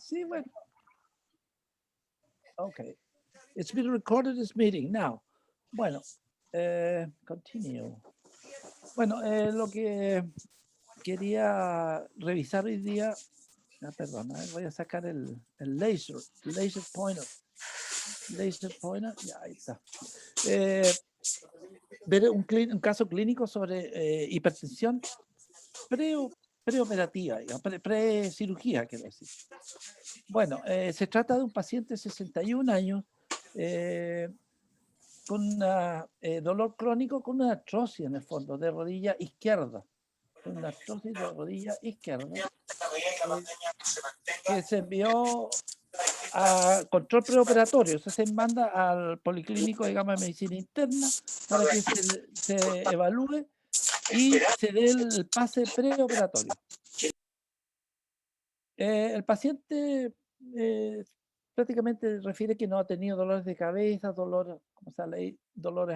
Sí, bueno. Okay. It's been recorded this meeting. Now, bueno, continue. Bueno, lo que quería revisar hoy día, perdón, voy a sacar el laser pointer. Laser pointer, ya ahí está. Ver un caso clínico sobre hipertensión preoperativa, pre-cirugía, quiero decir. Bueno, se trata de un paciente de 61 años con dolor crónico, con una artrosis en el fondo de rodilla izquierda. Una artrosis de rodilla izquierda que se envió a control preoperatorio. Se manda al policlínico de gama de medicina interna para que se evalúe y se dé el pase preoperatorio. El paciente prácticamente refiere que no ha tenido dolores de cabeza, dolores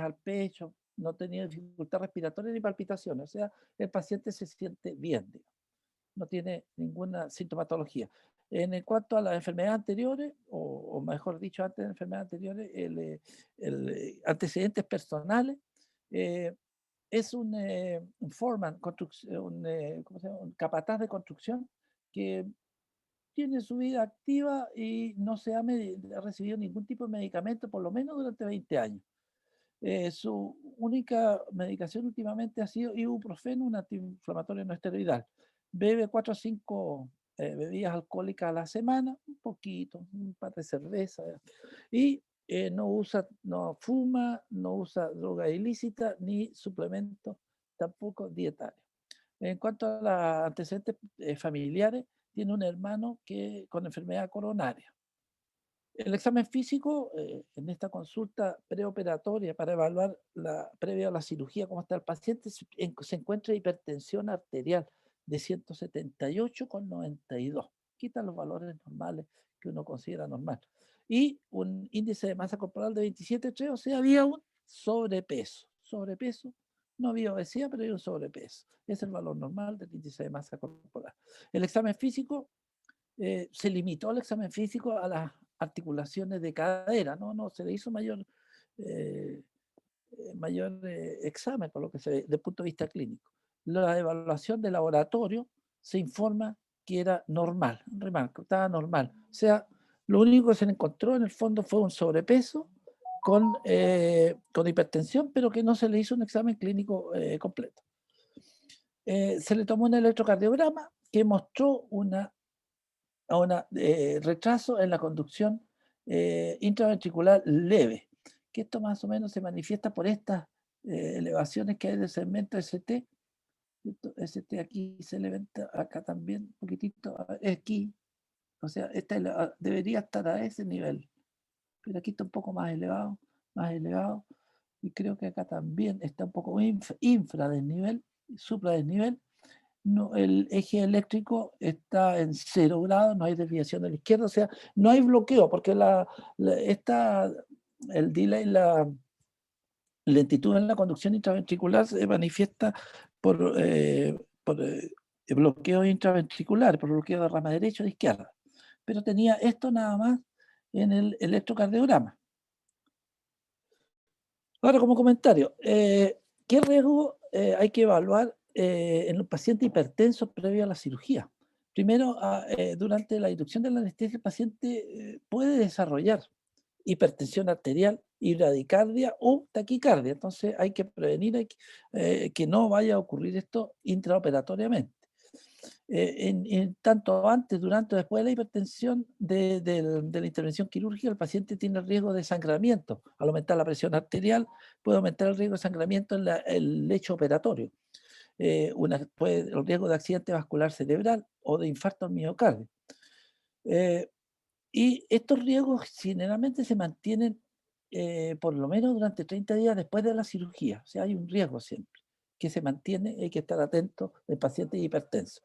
al pecho, no ha tenido dificultad respiratoria ni palpitaciones. O sea, el paciente se siente bien, digamos. No tiene ninguna sintomatología. En cuanto a las enfermedades anteriores, o mejor dicho, antes de enfermedades anteriores, antecedentes personales, es un foreman, un capataz de construcción que tiene su vida activa y no se ha recibido ningún tipo de medicamento, por lo menos durante 20 años. Su única medicación últimamente ha sido ibuprofeno, un antiinflamatorio no esteroidal. Bebe 4 o 5 bebidas alcohólicas a la semana, un poquito, un par de cerveza, y no fuma, no usa droga ilícita ni suplementos, tampoco dietarios. En cuanto a los antecedentes familiares, tiene un hermano con enfermedad coronaria. El examen físico, en esta consulta preoperatoria para evaluar previa a la cirugía cómo está el paciente, se encuentra hipertensión arterial de 178,92. Quita los valores normales que uno considera normal. Y un índice de masa corporal de 27,3, o sea, había un sobrepeso. Sobrepeso, no había obesidad, pero había un sobrepeso. Es el valor normal del índice de masa corporal. El examen físico se limitó el examen físico a las articulaciones de cadera, no se le hizo mayor examen, por lo que se ve, desde el punto de vista clínico. La evaluación de laboratorio se informa que era normal, remarco, estaba normal. O sea, lo único que se le encontró en el fondo fue un sobrepeso con hipertensión, pero que no se le hizo un examen clínico completo. Se le tomó un electrocardiograma que mostró un retraso en la conducción intraventricular leve, que esto más o menos se manifiesta por estas elevaciones que hay del segmento ST. ST aquí se levanta, acá también un poquitito, aquí, o sea, debería estar a ese nivel, pero aquí está un poco más elevado, y creo que acá también está un poco infradesnivel, supradesnivel. No, el eje eléctrico está en 0 grados, no hay desviación a la izquierda, o sea, no hay bloqueo, porque el delay, la lentitud en la conducción intraventricular se manifiesta por bloqueo intraventricular, por bloqueo de rama derecha o de izquierda. Pero tenía esto nada más en el electrocardiograma. Ahora, como comentario, ¿qué riesgo hay que evaluar en los pacientes hipertensos previo a la cirugía? Primero, durante la inducción de la anestesia, el paciente puede desarrollar hipertensión arterial, bradicardia o taquicardia. Entonces, hay que prevenir que no vaya a ocurrir esto intraoperatoriamente. Tanto antes, durante o después de la hipertensión de la intervención quirúrgica, el paciente tiene riesgo de sangramiento. Al aumentar la presión arterial, puede aumentar el riesgo de sangramiento en el lecho operatorio. El riesgo de accidente vascular cerebral o de infarto al miocardio. Y estos riesgos generalmente se mantienen por lo menos durante 30 días después de la cirugía. O sea, hay un riesgo siempre que se mantiene, hay que estar atento del paciente hipertenso.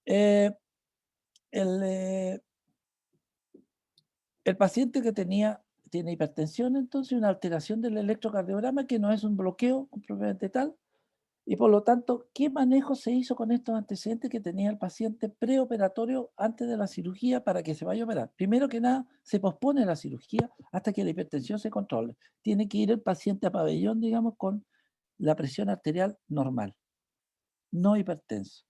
El paciente que tiene hipertensión, entonces una alteración del electrocardiograma que no es un bloqueo propiamente tal, Y por lo tanto, ¿qué manejo se hizo con estos antecedentes que tenía el paciente preoperatorio antes de la cirugía para que se vaya a operar? Primero que nada, se pospone la cirugía hasta que la hipertensión se controle. Tiene que ir el paciente a pabellón, digamos, con la presión arterial normal, no hipertenso.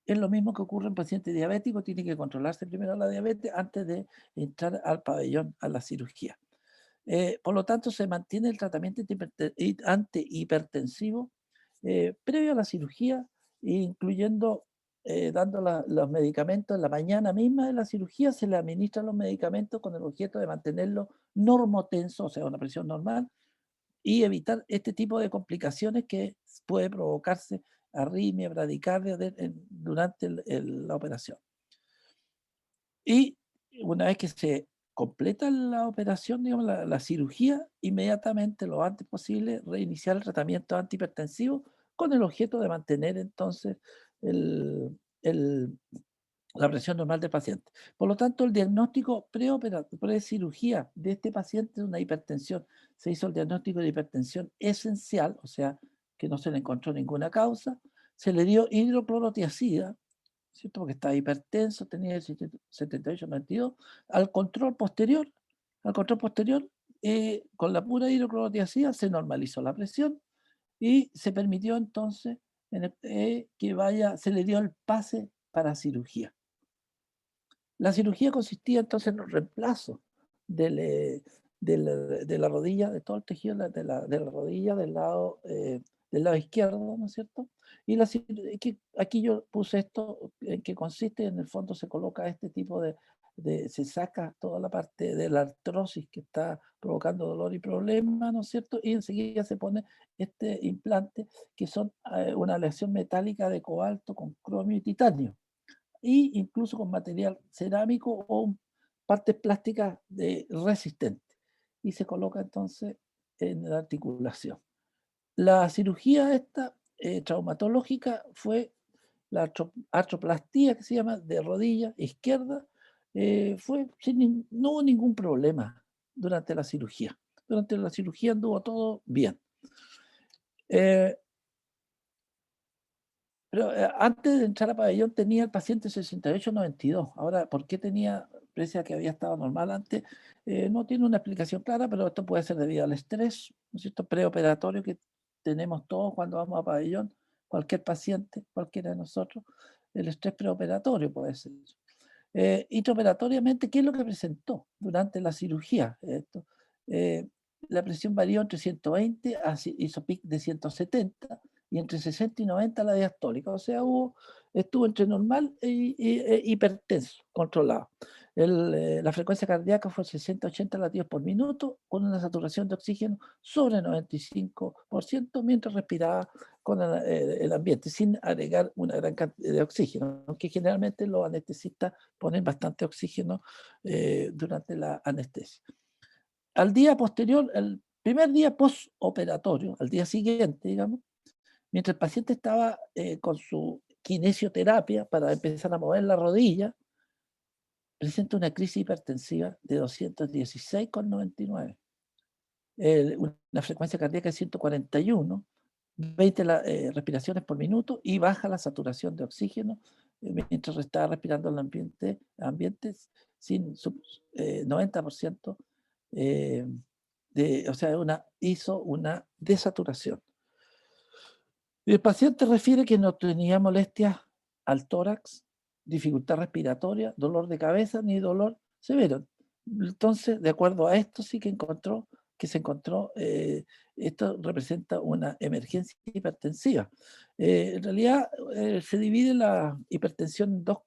Es lo mismo que ocurre en pacientes diabéticos, tiene que controlarse primero la diabetes antes de entrar al pabellón, a la cirugía. Por lo tanto, se mantiene el tratamiento antihipertensivo previo a la cirugía, incluyendo dando los medicamentos en la mañana misma de la cirugía, se le administran los medicamentos con el objeto de mantenerlo normotenso, o sea, una presión normal, y evitar este tipo de complicaciones que puede provocarse arritmia, bradicardia durante la operación. Y una vez que se completa la operación, digamos, la cirugía, inmediatamente, lo antes posible, reiniciar el tratamiento antihipertensivo con el objeto de mantener entonces el, el- la presión normal del paciente. Por lo tanto, el diagnóstico pre-cirugía de este paciente es una hipertensión. Se hizo el diagnóstico de hipertensión esencial, o sea, que no se le encontró ninguna causa. Se le dio hidroclorotiazida, ¿cierto? Porque estaba hipertenso, tenía el 78-92. Al control posterior, al control posterior, con la pura hidroclorotiazida se normalizó la presión y se permitió entonces que se le dio el pase para cirugía. La cirugía consistía entonces en un reemplazo del, de la rodilla, de todo el tejido de la rodilla del lado izquierdo, ¿no es cierto? Y aquí yo puse esto, en que consiste, en el fondo se coloca este tipo se saca toda la parte de la artrosis que está provocando dolor y problemas, ¿no es cierto? Y enseguida se pone este implante, que son una aleación metálica de cobalto con cromio y titanio y incluso con material cerámico o partes plásticas resistentes. Y se coloca entonces en la articulación. La cirugía esta traumatológica fue la artroplastía, que se llama, de rodilla izquierda, no hubo ningún problema durante la cirugía. Durante la cirugía anduvo todo bien. Eh, Pero, antes de entrar a pabellón tenía el paciente 68-92. Ahora, ¿por qué tenía, pese a que había estado normal antes? No tiene una explicación clara, pero esto puede ser debido al estrés, ¿no es cierto?, preoperatorio que tenemos todos cuando vamos a pabellón, cualquier paciente, cualquiera de nosotros, el estrés preoperatorio puede ser. Intraoperatoriamente, ¿qué es lo que presentó durante la cirugía? Eh, la presión varió entre 120, hizo pic de 170, y entre 60 y 90 la diastólica. O sea, estuvo entre normal e hipertenso, controlado. La frecuencia cardíaca fue 60-80 latidos por minuto, con una saturación de oxígeno sobre 95%, mientras respiraba con el ambiente, sin agregar una gran cantidad de oxígeno, aunque generalmente los anestesistas ponen bastante oxígeno durante la anestesia. Al día posterior, el primer día postoperatorio, al día siguiente, digamos, mientras el paciente estaba con su kinesioterapia para empezar a mover la rodilla, presenta una crisis hipertensiva de 216,99, una frecuencia cardíaca de 141, 20 respiraciones por minuto y baja la saturación de oxígeno mientras estaba respirando el ambiente sin 90%, o sea, hizo una desaturación. El paciente refiere que no tenía molestias al tórax, dificultad respiratoria, dolor de cabeza ni dolor severo. Entonces, de acuerdo a esto, sí que se encontró, esto representa una emergencia hipertensiva. En realidad, se divide la hipertensión en dos,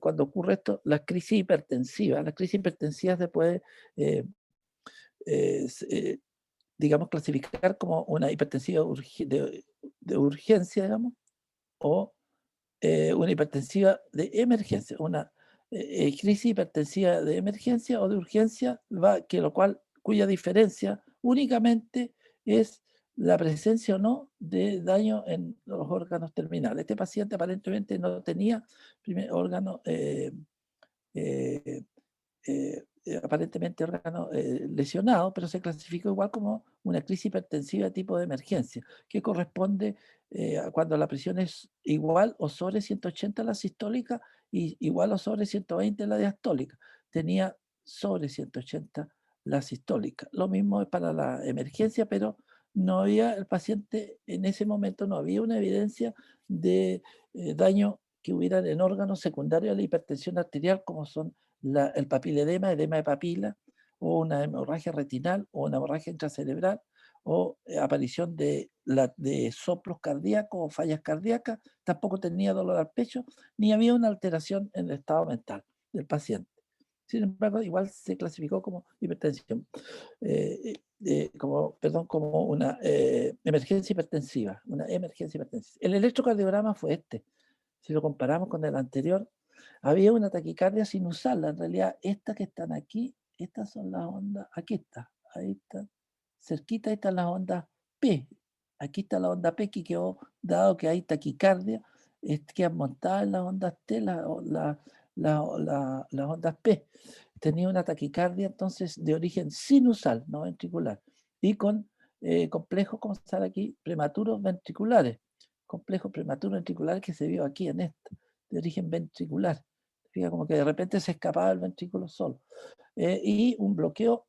cuando ocurre esto, las crisis hipertensivas. Las crisis hipertensivas se puede, eh, digamos, clasificar como una hipertensiva de urgencia, digamos, o una hipertensiva de emergencia, una crisis hipertensiva de emergencia o de urgencia, cuya diferencia únicamente es la presencia o no de daño en los órganos terminales. Este paciente aparentemente no tenía órgano aparentemente órgano lesionado, pero se clasificó igual como una crisis hipertensiva tipo de emergencia, que corresponde cuando la presión es igual o sobre 180 la sistólica y igual o sobre 120 la diastólica. Tenía sobre 180 la sistólica. Lo mismo es para la emergencia, pero no había, el paciente en ese momento no había una evidencia de daño que hubiera en órganos secundarios a la hipertensión arterial, como son el papiledema, edema de papila, o una hemorragia retinal, o una hemorragia intracerebral, o aparición de soplos cardíacos o fallas cardíacas, tampoco tenía dolor al pecho, ni había una alteración en el estado mental del paciente. Sin embargo, igual se clasificó como hipertensión, como una emergencia hipertensiva, una emergencia hipertensiva. El electrocardiograma fue este. Si lo comparamos con el anterior, había una taquicardia sinusal. En realidad, estas que están aquí, estas son las ondas, aquí está, ahí está, cerquita, ahí están las ondas P. Aquí está la onda P que quedó, dado que hay taquicardia, quedan montadas en las ondas T, las ondas P. Tenía una taquicardia entonces de origen sinusal, no ventricular, y con complejos, como sale aquí, prematuros ventriculares. Complejo prematuro ventricular que se vio aquí en esta, de origen ventricular. Fíjate como que de repente se escapaba el ventrículo solo. Y un bloqueo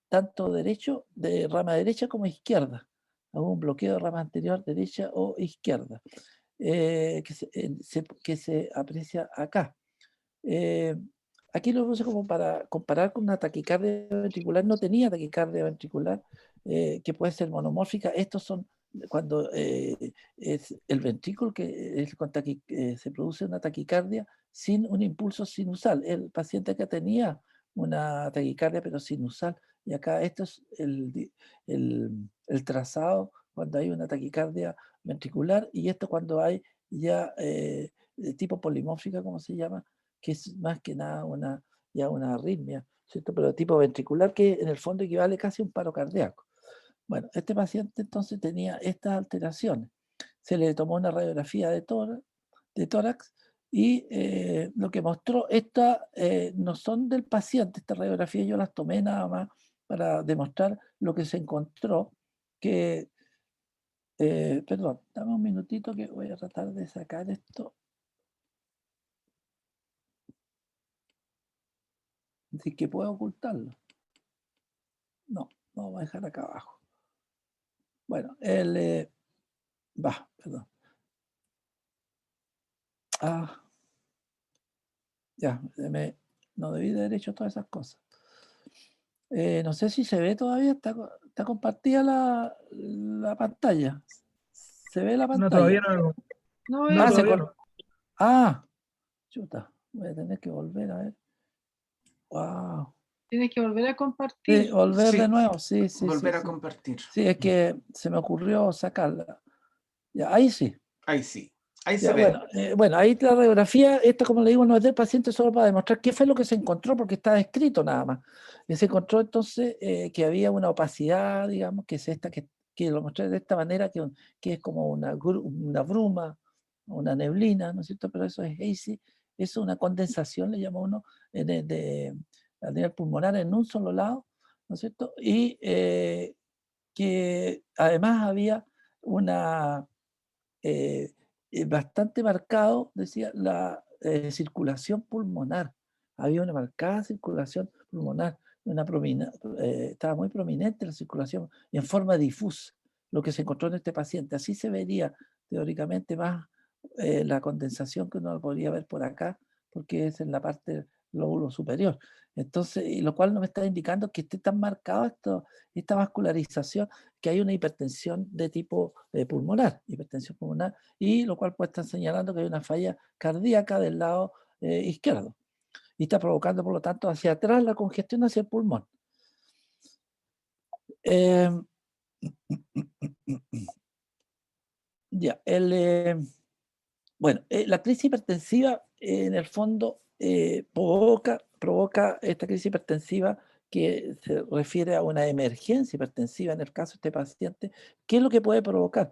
tanto derecho, de rama derecha como izquierda. Hubo un bloqueo de rama anterior, derecha o izquierda, que se aprecia acá. Aquí lo puse como para comparar con una taquicardia ventricular. No tenía taquicardia ventricular, que puede ser monomórfica. Estos son cuando es el ventrículo que es se produce una taquicardia sin un impulso sinusal. El paciente acá tenía una taquicardia pero sinusal. Y acá esto es el trazado cuando hay una taquicardia ventricular y esto cuando hay ya de tipo polimórfica, como se llama, que es más que nada ya una arritmia, ¿cierto? Pero de tipo ventricular que en el fondo equivale casi a un paro cardíaco. Bueno, este paciente entonces tenía estas alteraciones. Se le tomó una radiografía de tórax y lo que mostró, estas no son del paciente, esta radiografía yo las tomé nada más para demostrar lo que se encontró, que, perdón, dame un minutito que voy a tratar de sacar esto. Así que puedo ocultarlo. No, lo vamos a dejar acá abajo. Bueno, perdón. Ah, ya, no debí de haber hecho todas esas cosas. No sé si se ve todavía, está compartida la pantalla. ¿Se ve la No, pantalla? todavía no. No No, veo. todavía no. Chuta, voy a tener que volver a ver. Wow. Tienes que volver a Sí, compartir. volver Sí, de nuevo, sí. volver a compartir. Sí, es que se me ocurrió sacarla. Ya, ahí sí. Ahí sí, ahí Ya, se ve. bueno, ahí la radiografía, esta como le digo, no es del paciente solo para demostrar qué fue lo que se encontró, porque está descrito nada más. Y se encontró entonces que había una opacidad, digamos, que es esta, que lo mostré de esta manera, que es como una bruma, una neblina, ¿no es cierto? Pero eso es hazy, eso es una condensación, le llama uno, a nivel pulmonar en un solo lado, ¿no es cierto? Y que además había una bastante marcado, decía, la circulación pulmonar. Había una marcada circulación pulmonar, estaba muy prominente la circulación en forma difusa, lo que se encontró en este paciente. Así se vería teóricamente más la condensación que uno podría ver por acá, porque es en la parte del lóbulo superior. Entonces, y lo cual nos está indicando que esté tan marcado esta vascularización, que hay una hipertensión de tipo pulmonar, hipertensión pulmonar, y lo cual puede estar señalando que hay una falla cardíaca del lado izquierdo y está provocando, por lo tanto, hacia atrás la congestión hacia el pulmón. Ya, bueno, la crisis hipertensiva en el fondo provoca esta crisis hipertensiva que se refiere a una emergencia hipertensiva en el caso de este paciente. ¿Qué es lo que puede provocar?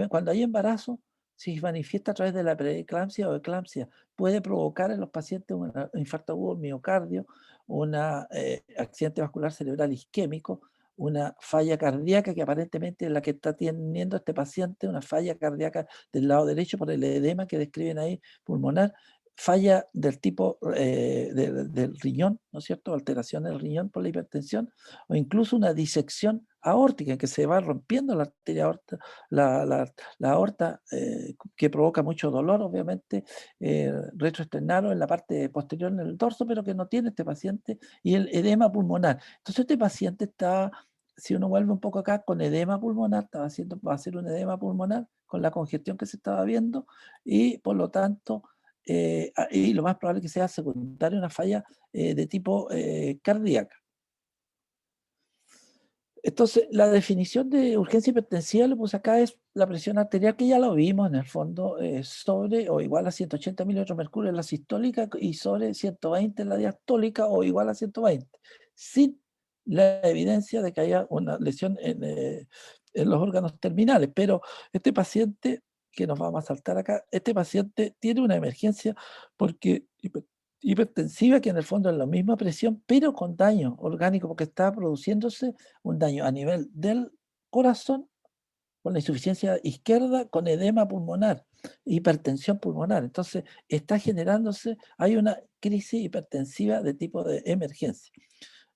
Cuando hay embarazo, si manifiesta a través de la preeclampsia o eclampsia, puede provocar en los pacientes un infarto agudo del miocardio, un accidente vascular cerebral isquémico, una falla cardíaca que aparentemente es la que está teniendo este paciente, una falla cardíaca del lado derecho por el edema que describen ahí pulmonar, falla del tipo del riñón, ¿no es cierto? Alteración del riñón por la hipertensión, o incluso una disección aórtica en que se va rompiendo la arteria aorta, la aorta que provoca mucho dolor, obviamente, retroesternal o en la parte posterior en el dorso, pero que no tiene este paciente, y el edema pulmonar. Entonces este paciente está, si uno vuelve un poco acá, con edema pulmonar, va a ser un edema pulmonar con la congestión que se estaba viendo, y por lo tanto, y lo más probable es que sea secundaria una falla de tipo cardíaca. Entonces, la definición de urgencia hipertensiva, lo puse acá, es la presión arterial, que ya lo vimos en el fondo, sobre o igual a 180 mililitros de mercurio en la sistólica y sobre 120 en la diastólica o igual a 120, sin la evidencia de que haya una lesión en los órganos terminales. Pero este paciente, que nos vamos a saltar acá, este paciente tiene una emergencia porque hipertensiva, que en el fondo es la misma presión, pero con daño orgánico, porque está produciéndose un daño a nivel del corazón, con la insuficiencia izquierda, con edema pulmonar, hipertensión pulmonar. Entonces, está generándose, hay una crisis hipertensiva de tipo de emergencia.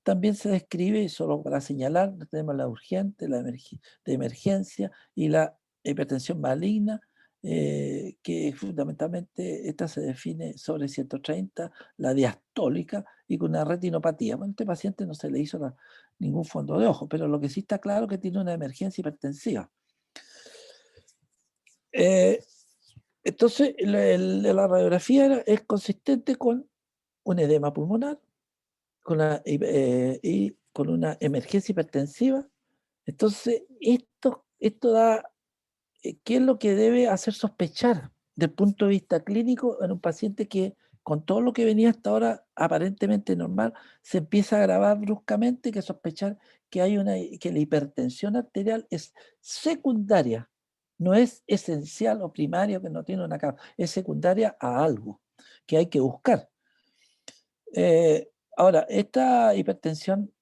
También se describe, solo para señalar, tenemos la urgente, la de emergencia y la hipertensión maligna, que fundamentalmente esta se define sobre 130, la diastólica y con una retinopatía. Bueno, a este paciente no se le hizo ningún fondo de ojo, pero lo que sí está claro es que tiene una emergencia hipertensiva. Eh, entonces, la radiografía es consistente con un edema pulmonar, y con una emergencia hipertensiva. Entonces, esto da, ¿qué es lo que debe hacer sospechar del punto de vista clínico en un paciente que con todo lo que venía hasta ahora aparentemente normal, se empieza a agravar bruscamente, que sospechar que que la hipertensión arterial es secundaria, no es esencial o primaria, que no tiene una causa, es secundaria a algo que hay que buscar. Ahora, esta hipertensión,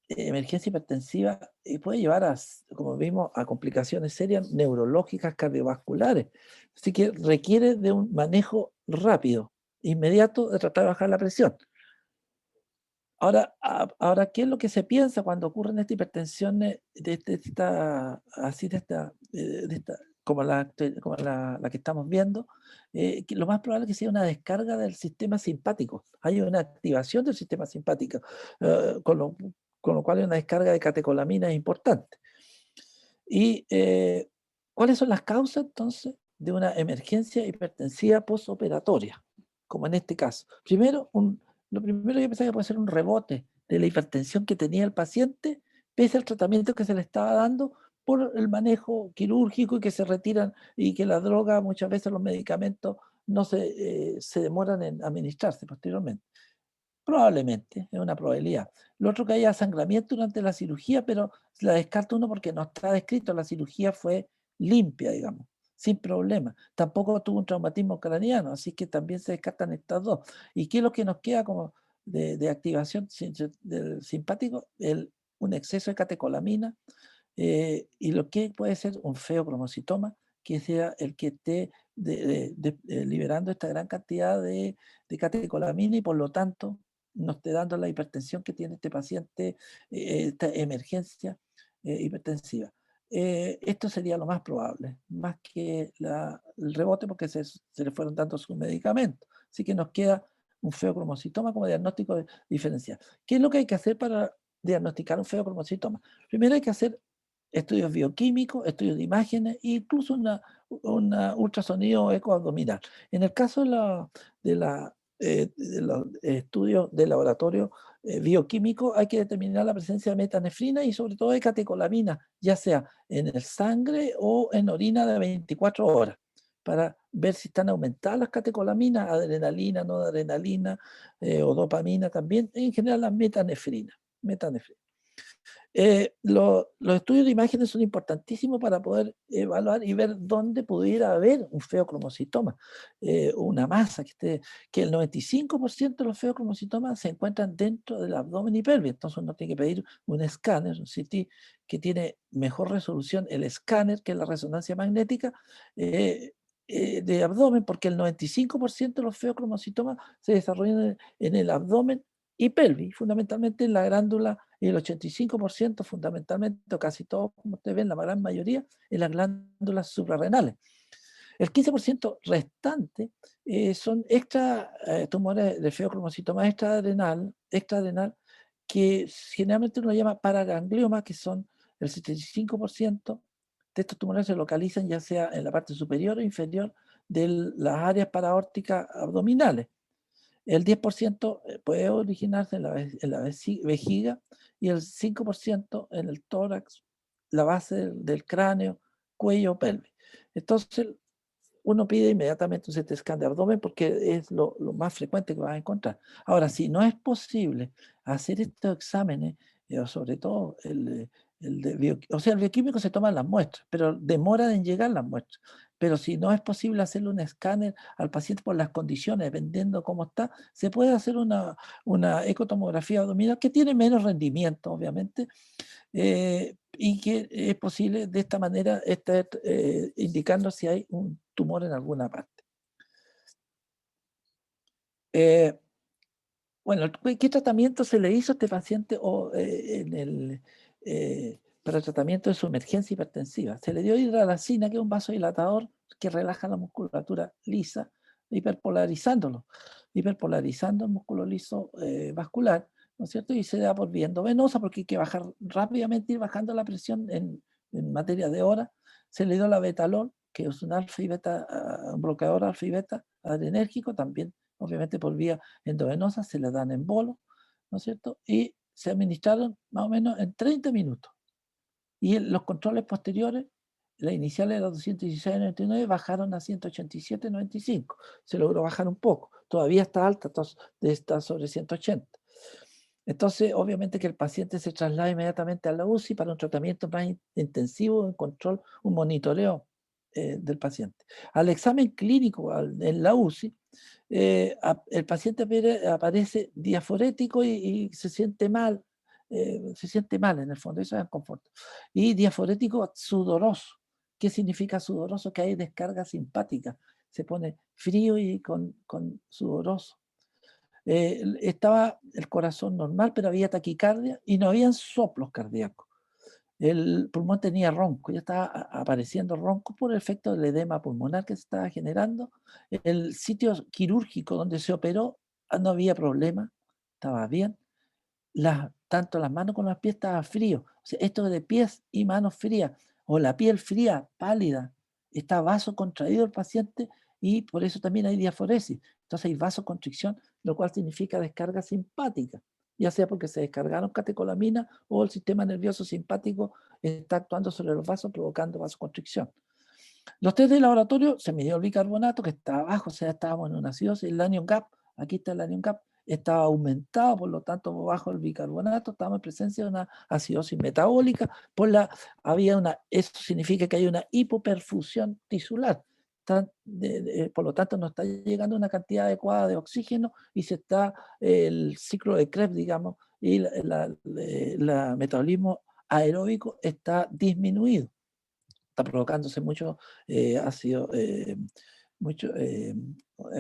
emergencia hipertensiva, puede llevar a, como vimos, a complicaciones serias neurológicas, cardiovasculares. Así que requiere de un manejo rápido, inmediato, de tratar de bajar la presión. Ahora, ¿qué es lo que se piensa cuando ocurren estas hipertensiones como la que estamos viendo? Que lo más probable es que sea una descarga del sistema simpático. Hay una activación del sistema simpático, con lo cual hay una descarga de catecolaminas importante. ¿Y cuáles son las causas entonces de una emergencia hipertensiva postoperatoria? Como en este caso. Lo primero yo pensaba que puede ser un rebote de la hipertensión que tenía el paciente, pese al tratamiento que se le estaba dando por el manejo quirúrgico, y que se retiran, y que la droga, muchas veces los medicamentos, no se demoran en administrarse posteriormente. Probablemente, es una probabilidad. Lo otro, que haya sangramiento durante la cirugía, pero la descarta uno porque no está descrito. La cirugía fue limpia, digamos, sin problema. Tampoco tuvo un traumatismo craneano, así que también se descartan estas dos. ¿Y qué es lo que nos queda como de activación del simpático? Un exceso de catecolamina, y lo que puede ser un feocromocitoma, que sea el que esté liberando esta gran cantidad de catecolamina, y por lo tanto no esté dando la hipertensión que tiene este paciente, esta emergencia hipertensiva. Esto sería lo más probable, más que el rebote, porque se le fueron dando sus medicamentos. Así que nos queda un feocromocitoma como diagnóstico diferencial. ¿Qué es lo que hay que hacer para diagnosticar un feocromocitoma? Primero hay que hacer estudios bioquímicos, estudios de imágenes, e incluso una ultrasonido ecoabdominal. En el caso de los estudios de laboratorio bioquímico, hay que determinar la presencia de metanefrina y sobre todo de catecolamina, ya sea en el sangre o en orina de 24 horas, para ver si están aumentadas las catecolaminas, adrenalina, no adrenalina, o dopamina también, en general la metanefrina. Los estudios de imágenes son importantísimos para poder evaluar y ver dónde pudiera haber un feocromocitoma, una masa que el 95% de los feocromocitomas se encuentran dentro del abdomen y pelvis. Entonces uno tiene que pedir un escáner, un CT, que tiene mejor resolución el escáner que la resonancia magnética de abdomen, porque el 95% de los feocromocitomas se desarrollan en el abdomen y pelvis, fundamentalmente en la glándula, y el 85% fundamentalmente, o casi todo, como ustedes ven, la gran mayoría, en las glándulas suprarrenales. El 15% restante son tumores de feocromocitoma extraadrenal, que generalmente uno llama paraganglioma, que son el 75% de estos tumores se localizan ya sea en la parte superior o inferior de las áreas paraórticas abdominales. El 10% puede originarse en la vejiga y el 5% en el tórax, la base del cráneo, cuello, pelvis. Entonces, uno pide inmediatamente un CT scan de abdomen porque es lo más frecuente que vas a encontrar. Ahora, si no es posible hacer estos exámenes, sobre todo el bioquímico se toman las muestras, pero demoran en llegar las muestras. Pero si no es posible hacerle un escáner al paciente por las condiciones, dependiendo cómo está, se puede hacer una ecotomografía abdominal que tiene menos rendimiento, obviamente, y que es posible de esta manera estar indicando si hay un tumor en alguna parte. Bueno, ¿qué tratamiento se le hizo a este paciente para el tratamiento de su emergencia hipertensiva? Se le dio hidralazina, que es un vasodilatador que relaja la musculatura lisa, hiperpolarizando el músculo liso vascular, ¿no es cierto? Y se da por vía endovenosa porque hay que bajar rápidamente, ir bajando la presión en materia de horas. Se le dio la betalol, que es un alfa y beta, un bloqueador alfa y beta adrenérgico, también obviamente por vía endovenosa, se le dan en bolo, ¿no es cierto? Y se administraron más o menos en 30 minutos. Y los controles posteriores, la inicial era 216,99, bajaron a 187,95. Se logró bajar un poco. Todavía está alta, está sobre 180. Entonces, obviamente que el paciente se traslada inmediatamente a la UCI para un tratamiento más intensivo, un control, un monitoreo del paciente. Al examen clínico en la UCI, el paciente aparece diaforético y se siente mal en el fondo, eso es confort. Y diaforético sudoroso. ¿Qué significa sudoroso? Que hay descarga simpática. Se pone frío y con sudoroso. Estaba el corazón normal, pero había taquicardia y no habían soplos cardíacos. El pulmón tenía ronco, ya estaba apareciendo ronco por el efecto del edema pulmonar que se estaba generando. El sitio quirúrgico donde se operó no había problema, estaba bien. Tanto las manos como los pies estaban fríos. O sea, esto de pies y manos frías, o la piel fría, pálida, está vasocontraído el paciente y por eso también hay diaforesis. Entonces hay vasoconstricción, lo cual significa descarga simpática, ya sea porque se descargaron catecolaminas o el sistema nervioso simpático está actuando sobre los vasos provocando vasoconstricción. Los test de laboratorio se midió el bicarbonato que estaba bajo, o sea, estábamos en una acidosis, el anion gap, aquí está el anion gap, estaba aumentado, por lo tanto, bajo el bicarbonato, estábamos en presencia de una acidosis metabólica, eso significa que hay una hipoperfusión tisular, por lo tanto, no está llegando una cantidad adecuada de oxígeno y el ciclo de Krebs, digamos, y el metabolismo aeróbico está disminuido. Está provocándose mucho ácido, mucho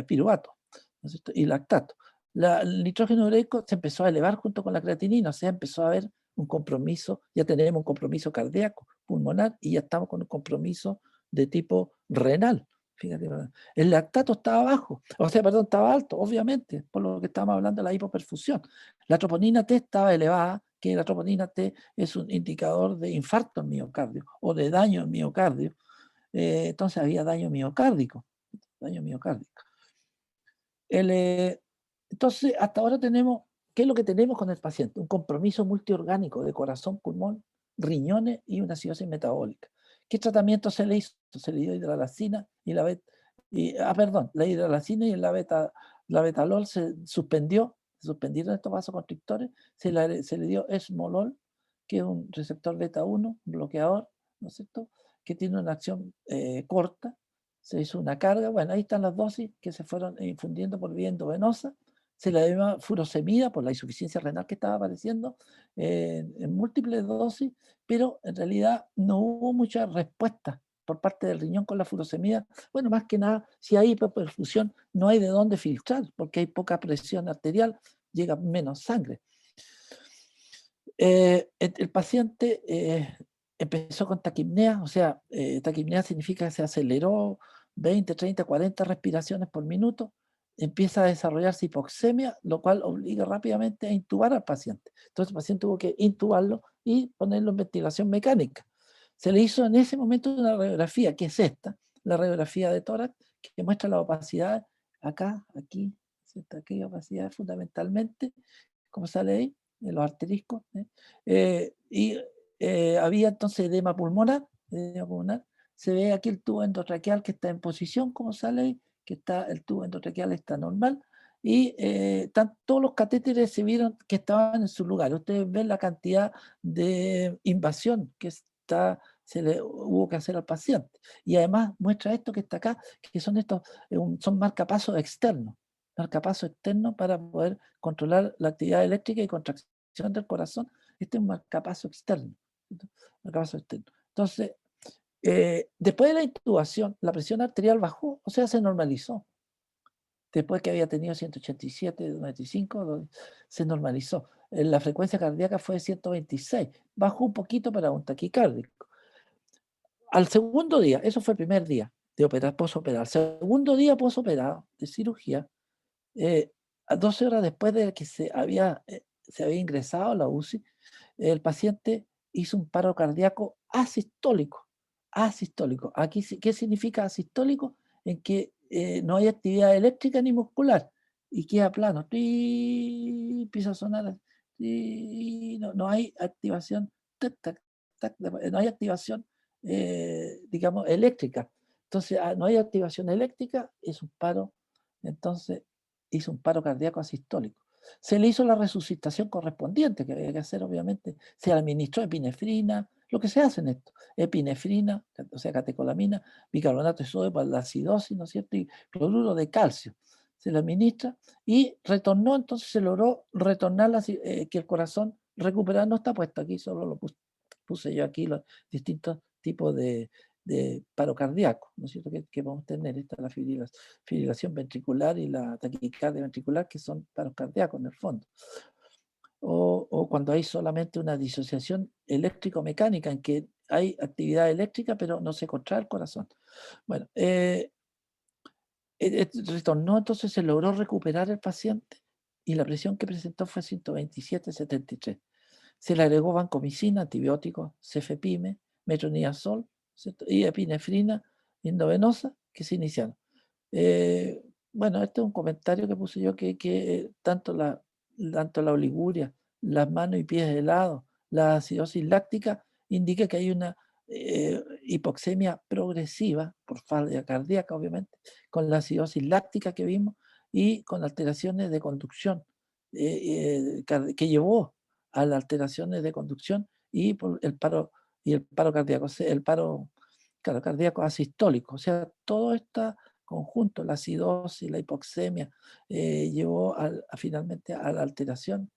piruvato, ¿no es cierto? Y lactato. El nitrógeno ureico se empezó a elevar junto con la creatinina, o sea, empezó a haber un compromiso, ya tenemos un compromiso cardíaco, pulmonar, y ya estamos con un compromiso de tipo renal. Fíjate, el lactato estaba bajo, estaba alto, obviamente, por lo que estamos hablando de la hipoperfusión. La troponina T estaba elevada, que la troponina T es un indicador de infarto en miocardio o de daño en miocardio. Entonces había daño miocárdico. Entonces, hasta ahora ¿qué es lo que tenemos con el paciente? Un compromiso multiorgánico de corazón, pulmón, riñones y una acidosis metabólica. ¿Qué tratamiento se le hizo? Se le dio hidralazina la hidralazina y la betalol se suspendieron estos vasoconstrictores, se le dio esmolol, que es un receptor beta 1, un bloqueador, ¿no es cierto?, que tiene una acción corta. Se hizo una carga, bueno, ahí están las dosis que se fueron infundiendo por vía endovenosa. Se le llama furosemida por la insuficiencia renal que estaba apareciendo en múltiples dosis, pero en realidad no hubo mucha respuesta por parte del riñón con la furosemida. Bueno, más que nada, si hay hipoperfusión, no hay de dónde filtrar, porque hay poca presión arterial, llega menos sangre. El paciente empezó con taquipnea, o sea, taquipnea significa que se aceleró 20, 30, 40 respiraciones por minuto, empieza a desarrollarse hipoxemia, lo cual obliga rápidamente a intubar al paciente. Entonces el paciente tuvo que intubarlo y ponerlo en ventilación mecánica. Se le hizo en ese momento una radiografía, que es esta, la radiografía de tórax, que muestra la opacidad acá, aquí, ¿cierto? Aquí opacidad fundamentalmente, como sale ahí, en los asteriscos, y había entonces edema pulmonar, se ve aquí el tubo endotraqueal que está en posición, como sale ahí, que está, el tubo endotraqueal está normal, y todos los catéteres se vieron que estaban en su lugar. Ustedes ven la cantidad de invasión que se le hubo que hacer al paciente. Y además muestra esto que está acá, que son estos, son marcapasos externos. Marcapaso externo para poder controlar la actividad eléctrica y contracción del corazón. Este es un marcapaso externo. Marcapaso externo. Entonces, después de la intubación, la presión arterial bajó, o sea, se normalizó. Después que había tenido 187, 95, se normalizó. La frecuencia cardíaca fue de 126, bajó un poquito para un taquicárdico. Al segundo día, eso fue el primer día de operar, posoperado. Al segundo día posoperado de cirugía, a 12 horas después de que se había ingresado a la UCI, el paciente hizo un paro cardíaco asistólico. Asistólico. Aquí, ¿qué significa asistólico? En que no hay actividad eléctrica ni muscular y queda plano. Empieza a sonar. No hay activación. Tac, tac, tac, no hay activación, digamos, eléctrica. Entonces, no hay activación eléctrica, es un paro. Entonces, hizo un paro cardíaco asistólico. Se le hizo la resucitación correspondiente, que había que hacer, obviamente. Se administró epinefrina, lo que se hace en esto. Epinefrina, o sea, catecolamina, bicarbonato de sodio para la acidosis, ¿no es cierto? Y cloruro de calcio. Se le administra y retornó, entonces se logró retornar que el corazón recuperar. No está puesto aquí, solo lo puse yo aquí, los distintos tipos de paro cardíaco, ¿no es cierto? Que vamos a tener. Esta es la fibrilación ventricular y la taquicardia ventricular, que son paros cardíacos en el fondo. O cuando hay solamente una disociación eléctrico-mecánica, en que hay actividad eléctrica, pero no se contrae el corazón. Bueno, retornó, entonces se logró recuperar el paciente y la presión que presentó fue 127/73. Se le agregó vancomicina, antibióticos, cefepime, metronidazol, ¿cierto? Y epinefrina endovenosa, que se iniciaron. Bueno, este es un comentario que puse yo, que tanto la oliguria, las manos y pies helados, la acidosis láctica, indica que hay una hipoxemia progresiva, por falla cardíaca obviamente, con la acidosis láctica que vimos y con alteraciones de conducción, que llevó a las alteraciones de conducción y por el paro cardíaco, o sea, el paro cardíaco asistólico. O sea, todo este conjunto, la acidosis, la hipoxemia, llevó finalmente a la alteración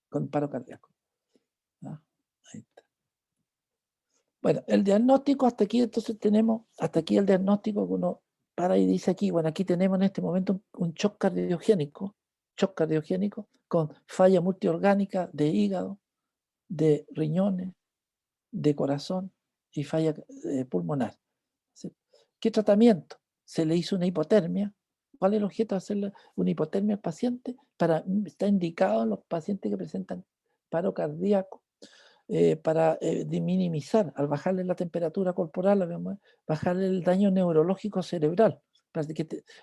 con paro cardíaco. ¿Ah? Ahí está. Bueno, el diagnóstico hasta aquí, entonces tenemos, hasta aquí el diagnóstico que uno para y dice aquí, bueno, aquí tenemos en este momento un shock cardiogénico con falla multiorgánica de hígado, de riñones, de corazón y falla pulmonar. ¿Sí? ¿Qué tratamiento? Se le hizo una hipotermia. ¿Cuál es el objeto de hacerle una hipotermia al paciente? Está indicado en los pacientes que presentan paro cardíaco para minimizar, al bajarle la temperatura corporal, bajarle el daño neurológico cerebral.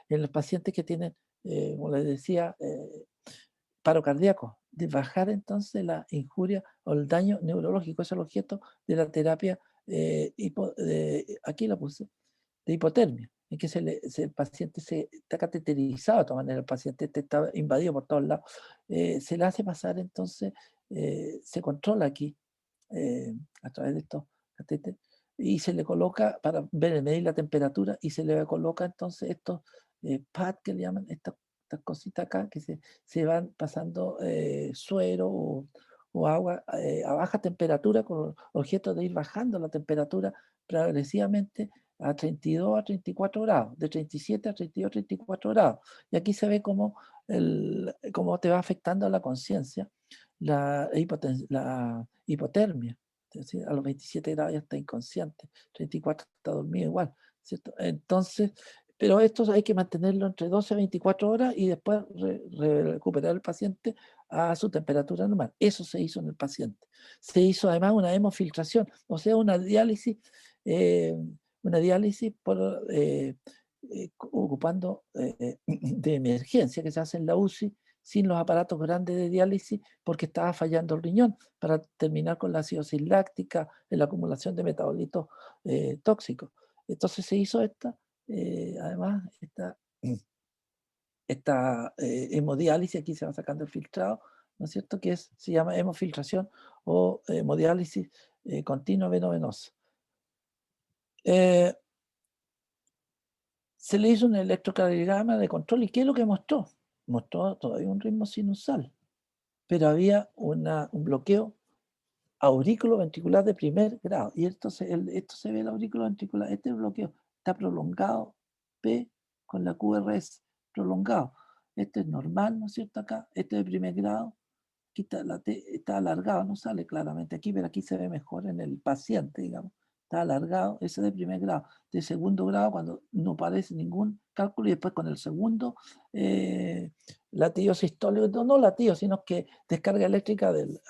En los pacientes que tienen, como les decía, paro cardíaco, de bajar entonces la injuria o el daño neurológico. Es el objeto de la terapia, aquí la puse, de hipotermia. en que el paciente está cateterizado de todas maneras, el paciente está invadido por todos lados, se le hace pasar entonces, se controla aquí a través de estos catéteres y se le coloca para medir la temperatura y se le coloca entonces estos pads que le llaman, estas cositas acá que se van pasando suero o agua a baja temperatura con objeto de ir bajando la temperatura progresivamente a 32 a 34 grados, de 37 a 32 a 34 grados. Y aquí se ve cómo te va afectando la conciencia la hipotermia. Es decir, a los 27 grados ya está inconsciente, 34 está dormido igual, ¿cierto? Entonces, pero esto hay que mantenerlo entre 12 a 24 horas y después recuperar al paciente a su temperatura normal. Eso se hizo en el paciente. Se hizo además una hemofiltración, o sea, eh, una diálisis ocupando de emergencia que se hace en la UCI sin los aparatos grandes de diálisis porque estaba fallando el riñón para terminar con la acidosis láctica, la acumulación de metabolitos tóxicos. Entonces se hizo además, esta hemodiálisis, aquí se va sacando el filtrado, ¿no es cierto? Se llama hemofiltración o hemodiálisis continua veno-venosa. Se le hizo un electrocardiograma de control y ¿qué es lo que mostró? Mostró todavía un ritmo sinusal, pero había un bloqueo aurículo-ventricular de primer grado. Y esto se ve el aurículo-ventricular, este bloqueo está prolongado, P con la QRS, prolongado. Este es normal, ¿no es cierto? Acá, este es de primer grado, aquí está la T, está alargado, no sale claramente aquí, pero aquí se ve mejor en el paciente, digamos. Está alargado, ese de primer grado. De segundo grado, cuando no parece ningún cálculo, y después con el segundo latido sistólico, no latido, sino que descarga eléctrica del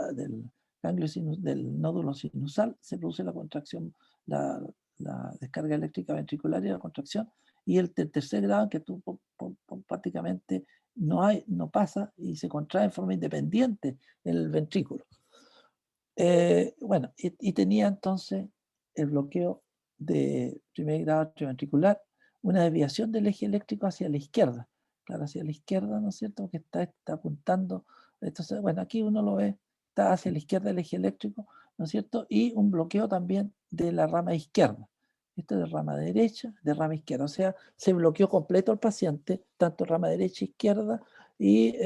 ganglio del nódulo sinusal, se produce la contracción, la descarga eléctrica ventricular y la contracción, y el tercer grado, que tú prácticamente no pasa y se contrae en forma independiente el ventrículo. Bueno, y tenía entonces el bloqueo de primer grado atrioventricular, una desviación del eje eléctrico hacia la izquierda, claro, hacia la izquierda, ¿no es cierto? Que está apuntando, entonces, bueno, aquí uno lo ve, está hacia la izquierda del eje eléctrico, ¿no es cierto? Y un bloqueo también de la rama izquierda. Esto es de rama derecha, de rama izquierda, o sea, se bloqueó completo el paciente, tanto rama derecha, izquierda, y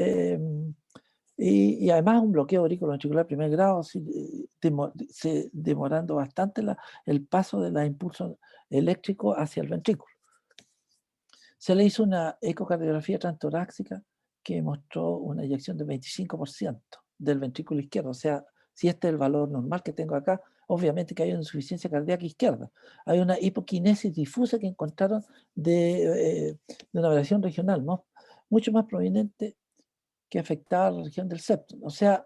además un bloqueo auriculoventricular de primer grado, demorando bastante el paso del impulso eléctrico hacia el ventrículo. Se le hizo una ecocardiografía transtorácica que mostró una eyección del 25% del ventrículo izquierdo. O sea, si este es el valor normal que tengo acá, obviamente que hay una insuficiencia cardíaca izquierda. Hay una hipoquinesis difusa que encontraron de una variación regional, ¿no? Mucho más prominente que afectaba a la región del septum. O sea,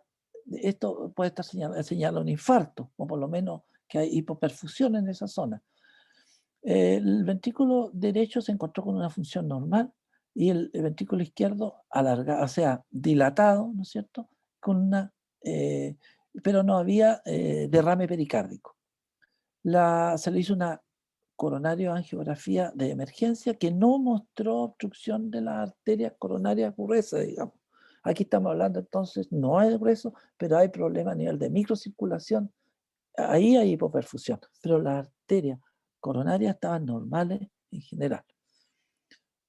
esto puede estar señalando un infarto, o por lo menos que hay hipoperfusión en esa zona. El ventrículo derecho se encontró con una función normal y el ventrículo izquierdo alargado, o sea, dilatado, ¿no es cierto? Pero no había derrame pericárdico. Se le hizo una coronario-angiografía de emergencia que no mostró obstrucción de las arterias coronarias gruesas, digamos. Aquí estamos hablando entonces, no hay grueso, pero hay problema a nivel de microcirculación. Ahí hay hipoperfusión, pero las arterias coronarias estaban normales en general.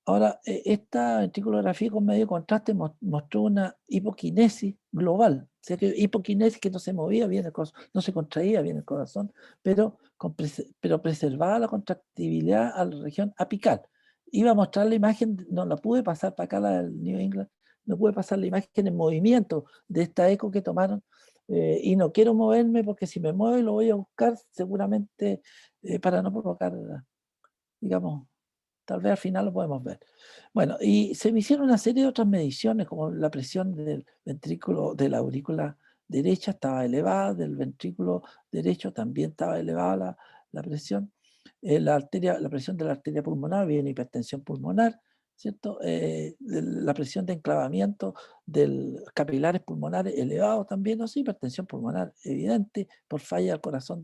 Ahora, esta ventriculografía con medio contraste mostró una hipoquinesis global, o sea que hipoquinesis que no se movía bien el corazón, no se contraía bien el corazón, pero preservaba la contractibilidad a la región apical. Iba a mostrar la imagen, no la pude pasar para acá, la del New England, no pude pasar la imagen en movimiento de esta eco que tomaron, y no quiero moverme porque si me muevo y lo voy a buscar seguramente para no provocar, digamos, tal vez al final lo podemos ver. Bueno, y se me hicieron una serie de otras mediciones, como la presión del ventrículo de la aurícula derecha estaba elevada, del ventrículo derecho también estaba elevada la presión. La presión de la arteria pulmonar, había una hipertensión pulmonar, ¿cierto? La presión de enclavamiento de capilares pulmonares elevado también, no sé, hipertensión pulmonar evidente por falla del corazón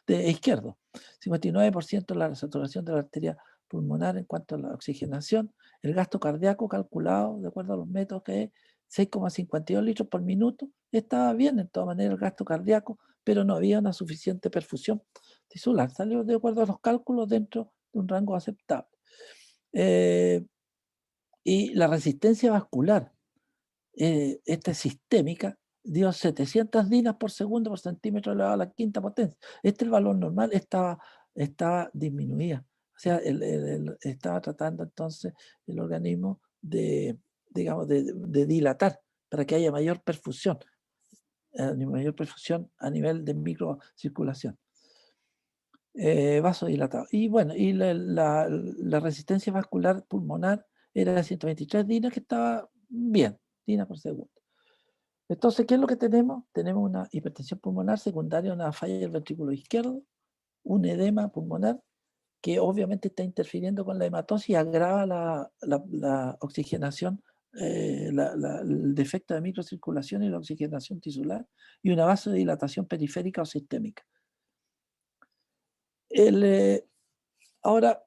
izquierdo. 59% la saturación de la arteria pulmonar en cuanto a la oxigenación. El gasto cardíaco calculado, de acuerdo a los métodos, que es 6,52 litros por minuto. Estaba bien, en todas maneras, el gasto cardíaco, pero no había una suficiente perfusión tisular. Salió de acuerdo a los cálculos dentro de un rango aceptable. Y la resistencia vascular, esta sistémica, dio 700 dinas por segundo por centímetro elevado a la quinta potencia. El valor normal estaba disminuida. O sea, estaba tratando entonces el organismo de, digamos, de dilatar para que haya mayor perfusión a nivel de microcirculación. Vasodilatado. Y bueno, y la resistencia vascular pulmonar era de 123 dinas, que estaba bien, dinas por segundo. Entonces, ¿qué es lo que tenemos? Tenemos una hipertensión pulmonar secundaria, una falla del ventrículo izquierdo, un edema pulmonar que obviamente está interfiriendo con la hematosis y agrava la oxigenación, el defecto de microcirculación y la oxigenación tisular, y una vasodilatación periférica o sistémica. Ahora,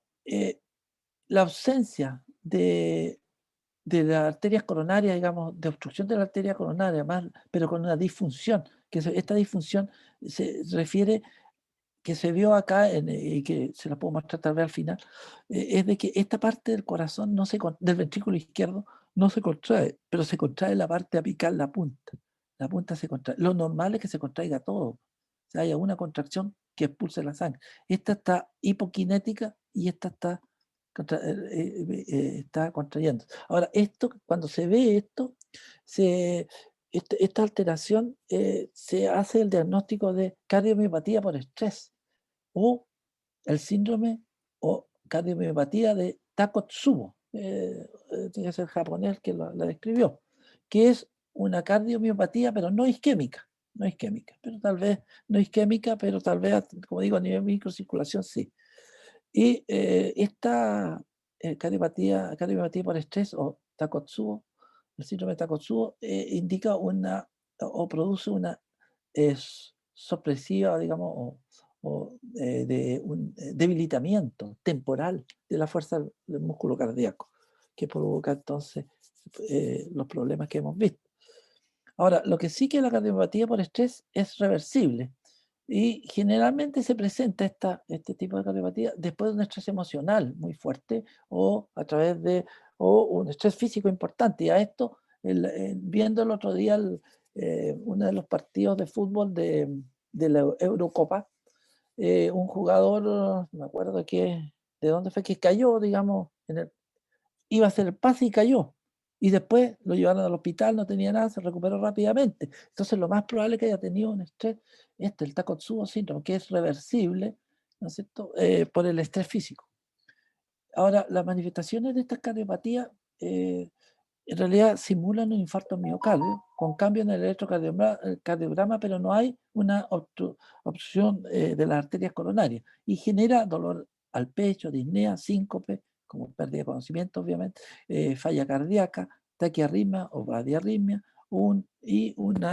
la ausencia de las arterias coronarias, digamos, de obstrucción de la arteria coronaria, pero con una disfunción, esta disfunción se refiere, que se vio acá y que se la puedo mostrar tal vez al final, es de que esta parte del corazón, del ventrículo izquierdo, no se contrae, pero se contrae la parte apical, la punta. La punta se contrae. Lo normal es que se contraiga todo. O sea, haya una contracción que expulse la sangre. Esta está hipoquinética y esta está contrayendo. Ahora, cuando se ve esto, esta alteración, se hace el diagnóstico de cardiomiopatía por estrés o el síndrome o cardiomiopatía de Takotsubo. Tiene que ser japonés que la describió, que es una cardiomiopatía, pero no isquémica. No isquémica, pero tal vez no isquémica, pero tal vez, como digo, a nivel microcirculación sí. Y esta cardiopatía por estrés o Takotsubo, el síndrome de Takotsubo, indica o produce una sopresiva, digamos, de un debilitamiento temporal de la fuerza del músculo cardíaco, que provoca entonces los problemas que hemos visto. Ahora, lo que sí que la cardiopatía por estrés es reversible. Y generalmente se presenta este tipo de cardiopatía después de un estrés emocional muy fuerte o a través de un estrés físico importante. Y a esto, viendo el otro día uno de los partidos de fútbol de la Eurocopa, un jugador, no me acuerdo de dónde fue que cayó, digamos, iba a hacer el pase y cayó. Y después lo llevaron al hospital, no tenía nada, se recuperó rápidamente. Entonces lo más probable es que haya tenido un estrés, el Takotsubo síndrome, que es reversible, ¿no es cierto?, por el estrés físico. Ahora, las manifestaciones de esta cardiopatía en realidad simulan un infarto miocardio con cambio en el electrocardiograma, pero no hay una obstrucción de las arterias coronarias y genera dolor al pecho, disnea, síncope, como pérdida de conocimiento, obviamente, falla cardíaca, taquiarritmia o bradiarritmia, y un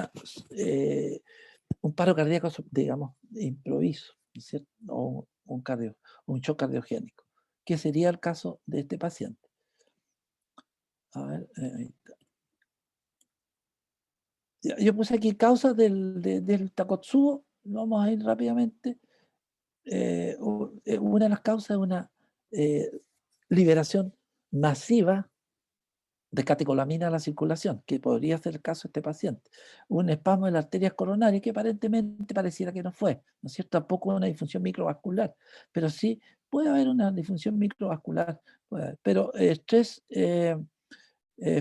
paro cardíaco, digamos, improviso, ¿no es cierto? O un shock cardiogénico, que sería el caso de este paciente. A ver, ahí está. Yo puse aquí causas del Takotsubo, vamos a ir rápidamente. Una de las causas es una liberación masiva de catecolamina a la circulación, que podría ser el caso de este paciente. Un espasmo de las arterias coronarias que aparentemente pareciera que no fue, ¿no es cierto? Tampoco una disfunción microvascular, pero sí puede haber una disfunción microvascular, pero estrés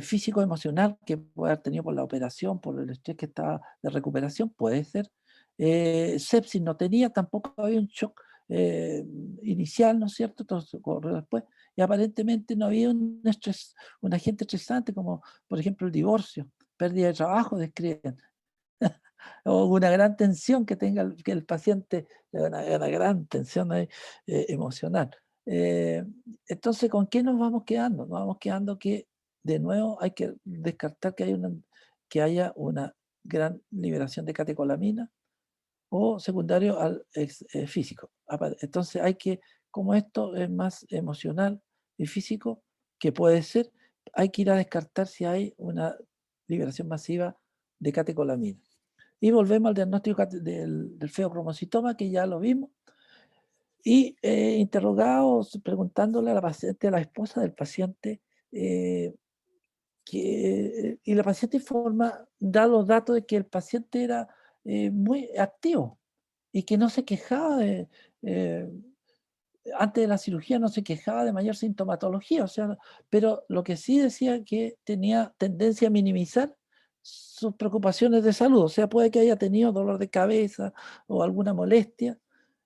físico-emocional que puede haber tenido por la operación, por el estrés que estaba de recuperación, puede ser. Sepsis no tenía, tampoco había un shock inicial, ¿no es cierto? Entonces ocurrió después. Y aparentemente no había un agente estresante como, por ejemplo, el divorcio, pérdida de trabajo, describen. O una gran tensión que el paciente, una gran tensión ahí, emocional. Entonces, ¿con qué nos vamos quedando? Nos vamos quedando que, de nuevo, hay que descartar que haya una gran liberación de catecolamina o secundario al físico. Entonces hay que como esto es más emocional y físico, que puede ser, hay que ir a descartar si hay una liberación masiva de catecolamina. Y volvemos al diagnóstico del feocromocitoma, que ya lo vimos, y interrogados, preguntándole a la paciente, a la esposa del paciente, eh, y la paciente informa, da los datos de que el paciente era muy activo y que no se quejaba eh, antes de la cirugía no se quejaba de mayor sintomatología, o sea, pero lo que sí decía que tenía tendencia a minimizar sus preocupaciones de salud, o sea, puede que haya tenido dolor de cabeza o alguna molestia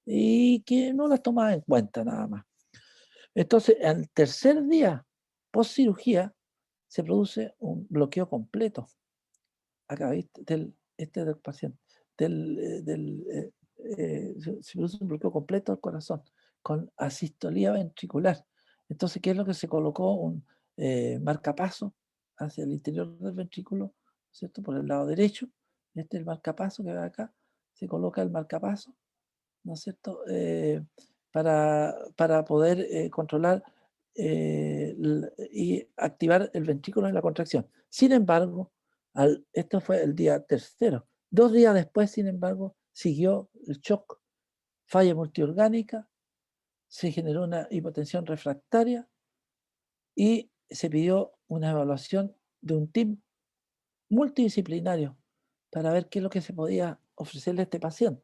y que no las tomaba en cuenta nada más. Entonces, al tercer día post cirugía se produce un bloqueo completo, acá, ¿viste? Del paciente, se produce un bloqueo completo del corazón con asistolía ventricular. Entonces, ¿qué es lo que se colocó? Un marcapaso hacia el interior del ventrículo, ¿cierto? Por el lado derecho. Este es el marcapaso que va acá. Se coloca el marcapaso, ¿no es cierto? Para poder controlar y activar el ventrículo en la contracción. Sin embargo, esto fue el día tercero. 2 días después, sin embargo, siguió el shock, falla multiorgánica, se generó una hipotensión refractaria y se pidió una evaluación de un team multidisciplinario para ver qué es lo que se podía ofrecerle a este paciente.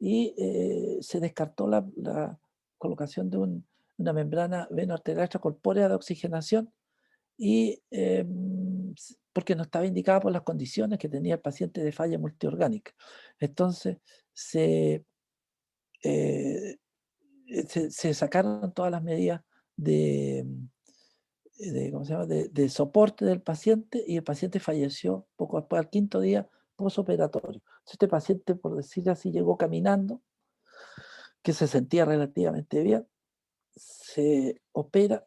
Y se descartó la colocación de una membrana veno-arterial extracorpórea de oxigenación y porque no estaba indicada por las condiciones que tenía el paciente de falla multiorgánica. Entonces eh, se sacaron todas las medidas de, ¿cómo se llama? De soporte del paciente y el paciente falleció poco después, al quinto día posoperatorio. Entonces, este paciente, por decir así, llegó caminando, que se sentía relativamente bien, se opera.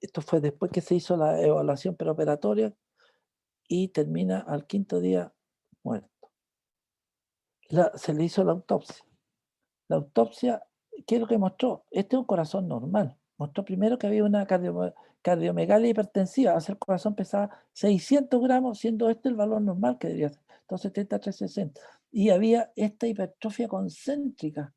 Esto fue después que se hizo la evaluación preoperatoria y termina al quinto día muerto. Se le hizo la autopsia. La autopsia, ¿qué es lo que mostró? Este es un corazón normal. Mostró primero que había una cardiomegalia hipertensiva. O sea, el corazón pesaba 600 gramos, siendo este el valor normal que debería ser. Entonces, 360. Y había esta hipertrofia concéntrica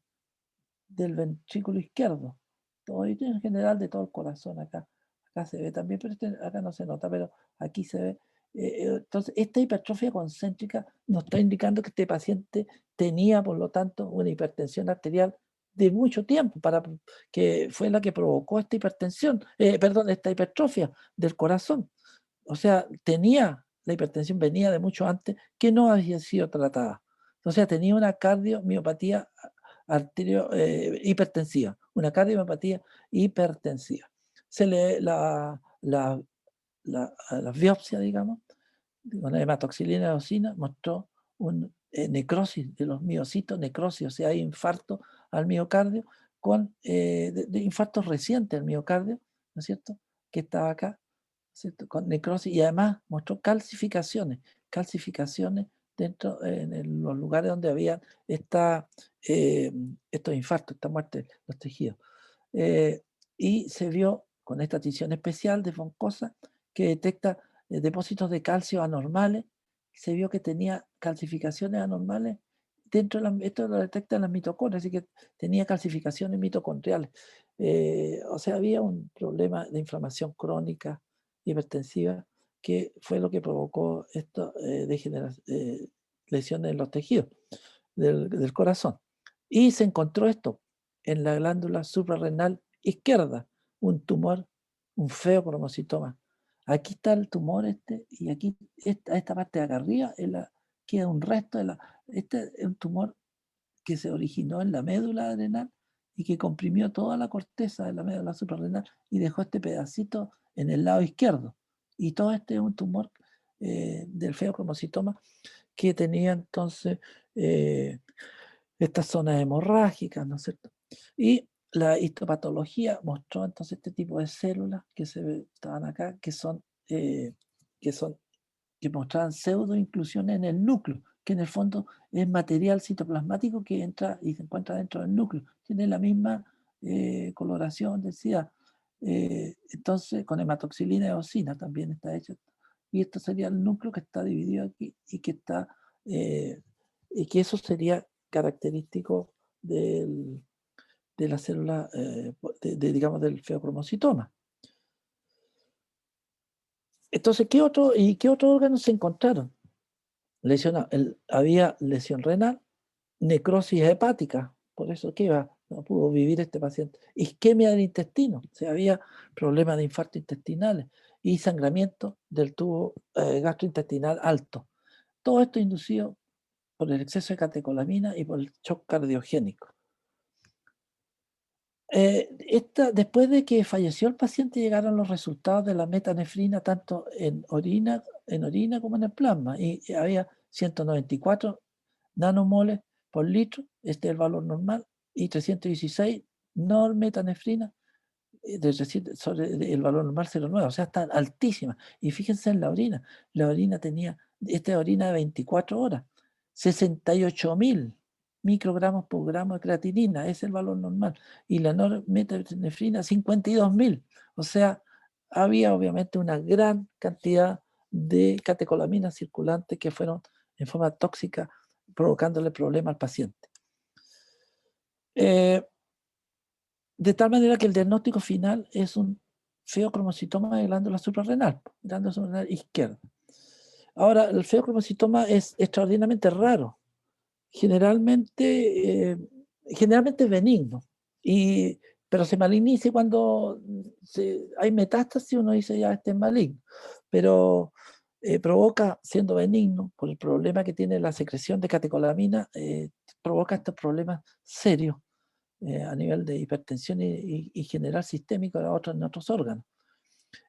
del ventrículo izquierdo. Todo, y en general de todo el corazón acá. Acá se ve también, pero acá no se nota, pero aquí se ve. Entonces, esta hipertrofia concéntrica nos está indicando que este paciente tenía, por lo tanto, una hipertensión arterial de mucho tiempo, que fue la que provocó esta hipertensión, perdón, esta hipertrofia del corazón. O sea, la hipertensión venía de mucho antes que no había sido tratada. O sea, tenía una cardiomiopatía hipertensiva, una cardiomiopatía hipertensiva. Se le la biopsia, digamos, con la hematoxilina y eosina, mostró una necrosis de los miocitos, necrosis, o sea, hay infarto al miocardio, con de infartos recientes al miocardio, ¿no es cierto? Que estaba acá, ¿cierto? Con necrosis, y además mostró calcificaciones dentro, los lugares donde había eh, estos infartos, esta muerte de los tejidos. Y se vio con esta tinción especial de von Cosa que detecta depósitos de calcio anormales, se vio que tenía calcificaciones anormales dentro de esto lo detecta en las mitocondrias, así que tenía calcificaciones mitocondriales. O sea, había un problema de inflamación crónica hipertensiva que fue lo que provocó esto, lesiones en los tejidos del corazón. Y se encontró esto en la glándula suprarrenal izquierda, un tumor, un feocromocitoma. Aquí está el tumor y aquí, esta parte de acá arriba, queda un resto este es un tumor que se originó en la médula adrenal y que comprimió toda la corteza de la médula suprarrenal y dejó este pedacito en el lado izquierdo. Y todo este es un tumor del feocromocitoma que tenía entonces estas zonas hemorrágicas, ¿no es cierto? Y la histopatología mostró entonces este tipo de células que estaban acá, eh, que son, que mostraban pseudoinclusiones en el núcleo, que en el fondo es material citoplasmático que entra y se encuentra dentro del núcleo. Tiene la misma coloración, decía. Entonces, con hematoxilina y eosina también está hecho. Y esto sería el núcleo que está dividido aquí y que está, y que eso sería característico de la célula, digamos, del feocromocitoma. Entonces, ¿qué otros órganos se encontraron? Había lesión renal, necrosis hepática, por eso que no pudo vivir este paciente. Isquemia del intestino, o sea, había problemas de infarto intestinales y sangramiento del tubo gastrointestinal alto. Todo esto inducido por el exceso de catecolamina y por el shock cardiogénico. Después de que falleció el paciente llegaron los resultados de la metanefrina tanto en orina como en el plasma y había 194 nanomoles por litro, este es el valor normal, y 316 normetanefrina sobre el valor normal 0,9, o sea, está altísima. Y fíjense en la orina tenía, esta es orina de 24 horas, 68.000 microgramos por gramo de creatinina, es el valor normal, y la normetanefrina 52.000, o sea, había obviamente una gran cantidad de catecolaminas circulantes que fueron en forma tóxica provocándole problemas al paciente. De tal manera que el diagnóstico final es un feocromocitoma de glándula suprarrenal izquierda. Ahora, el feocromocitoma es extraordinariamente raro. Generalmente es benigno, pero se maligniza cuando hay metástasis, uno dice ya este es maligno, pero provoca, siendo benigno, por el problema que tiene la secreción de catecolamina, provoca estos problemas serios a nivel de hipertensión y general sistémico en otros órganos.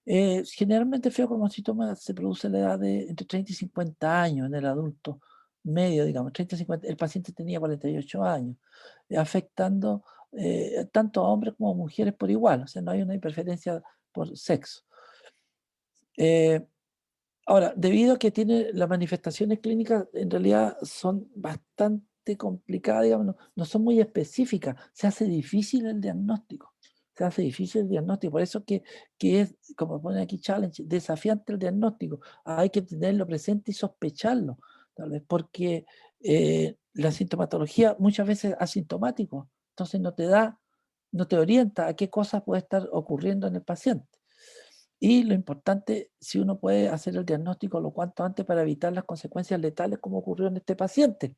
Generalmente el feocromocitoma se produce a la edad de entre 30 y 50 años en el adulto medio, digamos, 30 y 50, el paciente tenía 48 años, afectando tanto a hombres como a mujeres por igual, o sea, no hay una preferencia por sexo. Ahora, debido a que tiene las manifestaciones clínicas, en realidad son bastante complicadas, digamos, no son muy específicas, se hace difícil el diagnóstico. Se hace difícil el diagnóstico, por eso que es, como pone aquí challenge, desafiante el diagnóstico. Hay que tenerlo presente y sospecharlo, tal vez, porque la sintomatología muchas veces es asintomático, entonces no te orienta a qué cosas puede estar ocurriendo en el paciente. Y lo importante, si uno puede hacer el diagnóstico lo cuanto antes para evitar las consecuencias letales como ocurrió en este paciente,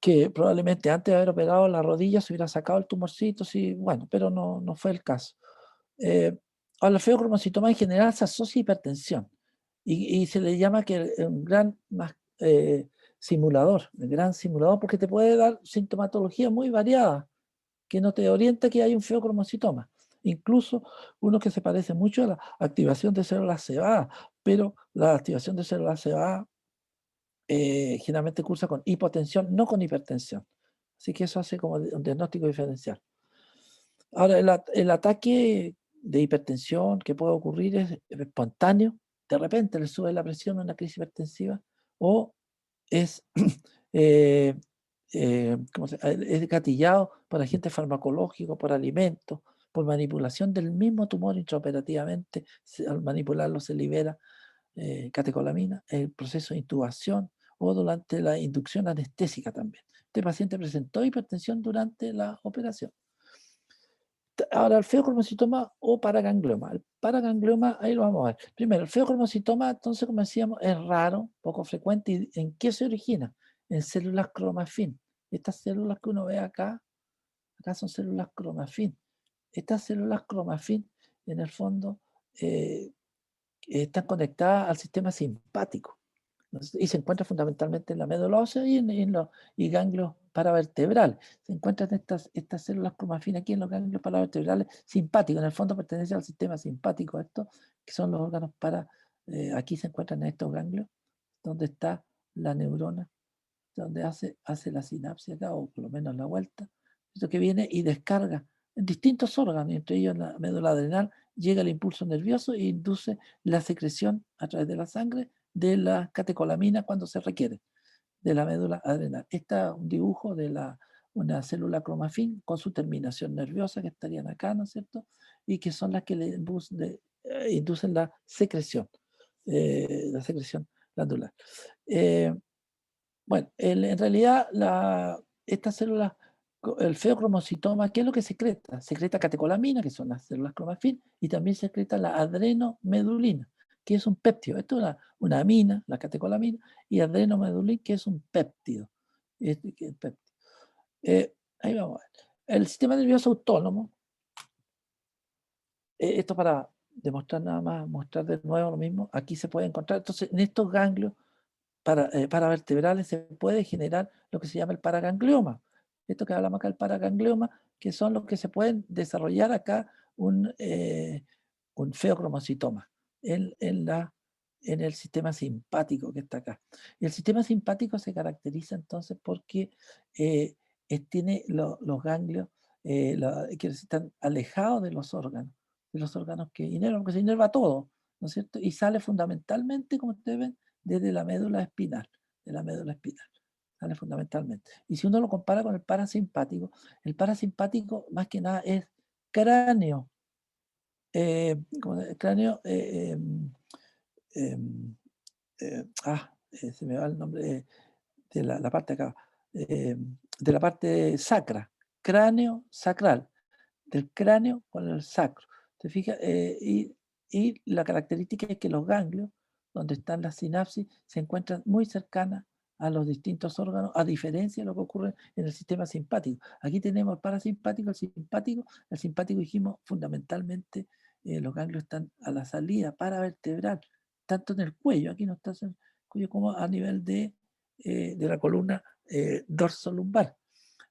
que probablemente antes de haber operado la rodilla se hubiera sacado el tumorcito, sí, bueno, pero no fue el caso. Ahora, el feocromocitoma en general se asocia a hipertensión y se le llama que un gran simulador, el gran simulador, porque te puede dar sintomatología muy variada que no te orienta que hay un feocromocitoma. Incluso uno que se parece mucho a la activación de células cebadas, pero la activación de células cebadas generalmente cursa con hipotensión, no con hipertensión. Así que eso hace como un diagnóstico diferencial. Ahora, el ataque de hipertensión que puede ocurrir es espontáneo, de repente le sube la presión en una crisis hipertensiva, o es, es gatillado por agentes farmacológicos, por alimentos, por manipulación del mismo tumor intraoperativamente. Al manipularlo se libera catecolamina, el proceso de intubación o durante la inducción anestésica también. Este paciente presentó hipertensión durante la operación. Ahora, el feocromocitoma o paraganglioma. El paraganglioma, ahí lo vamos a ver. Primero, el feocromocitoma, entonces, como decíamos, es raro, poco frecuente. ¿Y en qué se origina? En células cromafin. Estas células que uno ve acá son células cromafin. Estas células cromafin, en el fondo, están conectadas al sistema simpático. Y se encuentra fundamentalmente en la médula ósea y ganglios paravertebrales. Se encuentran estas células cromafinas aquí en los ganglios paravertebrales simpáticos. En el fondo pertenece al sistema simpático, esto, que son los órganos aquí se encuentran en estos ganglios, donde está la neurona, donde hace la sinapsis acá, o por lo menos la vuelta. Esto que viene y descarga en distintos órganos, entre ellos la médula adrenal, llega el impulso nervioso e induce la secreción a través de la sangre de la catecolamina cuando se requiere, de la médula adrenal. Este es un dibujo de una célula cromafín con su terminación nerviosa que estarían acá, ¿no es cierto? Y que son las que le inducen la secreción glandular. Bueno, en realidad estas células, el feocromocitoma, ¿qué es lo que secreta? Secreta catecolamina, que son las células cromafín, y también secreta la adrenomedulina, que es un péptido. Esto es una amina, la catecolamina, y adrenomedulina, que es un péptido. Que es péptido. Ahí vamos a ver. El sistema nervioso autónomo, esto para demostrar nada más, mostrar de nuevo lo mismo, aquí se puede encontrar, entonces en estos ganglios paravertebrales se puede generar lo que se llama el paraganglioma. Esto que hablamos acá, el paraganglioma, que son los que se pueden desarrollar acá un feocromocitoma en el sistema simpático que está acá. Y el sistema simpático se caracteriza entonces porque tiene los ganglios que están alejados de los órganos que inervan, porque se inerva todo, ¿no es cierto? Y sale fundamentalmente, como ustedes ven, desde la médula espinal, de la médula espinal, sale fundamentalmente. Y si uno lo compara con el parasimpático más que nada es cráneo, cráneo, se me va el nombre de la parte acá, de la parte sacra, cráneo sacral, del cráneo con el sacro. ¿Te fijas? Y la característica es que los ganglios, donde están las sinapsis, se encuentran muy cercanas a los distintos órganos, a diferencia de lo que ocurre en el sistema simpático. Aquí tenemos el parasimpático, el simpático. El simpático, dijimos, fundamentalmente los ganglios están a la salida paravertebral, tanto en el cuello, aquí no está en el cuello, como a nivel de la columna dorsolumbar.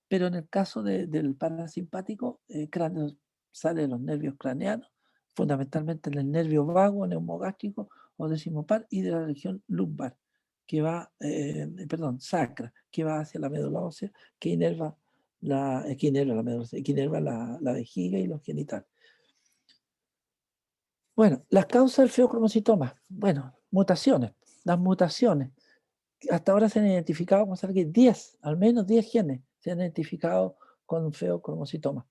Pero en el caso del parasimpático, cráneo sale de los nervios craneanos, fundamentalmente en el nervio vago, neumogástrico o decimopar, y de la región lumbar, que va, sacra, que va hacia la médula ósea, que inerva la médula ósea, que inerva la vejiga y los genitales. Bueno, las causas del feocromocitoma, bueno, mutaciones, las mutaciones. Hasta ahora se han identificado, vamos a ver que 10, al menos 10 genes se han identificado con feocromocitoma,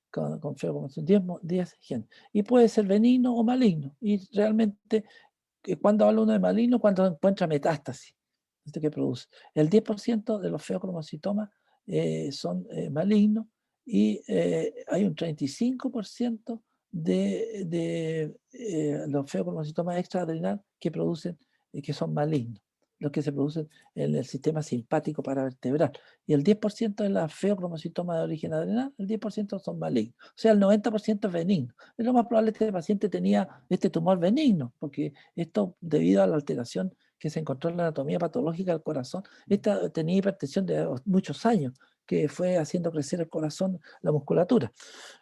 con feocromocitoma, 10 genes. Y puede ser benigno o maligno. Y realmente, cuando habla uno de maligno, cuando encuentra metástasis, ¿esto que produce? El 10% de los feocromocitomas son malignos y hay un 35% de los feocromocitomas extraadrenal que producen, que son malignos, los que se producen en el sistema simpático paravertebral. Y el 10% de la feocromocitoma de origen adrenal, el 10% son malignos. O sea, el 90% es benigno. Es lo más probable que este paciente tenía este tumor benigno, porque esto debido a la alteración que se encontró en la anatomía patológica del corazón. Esta tenía hipertensión de muchos años, que fue haciendo crecer el corazón, la musculatura.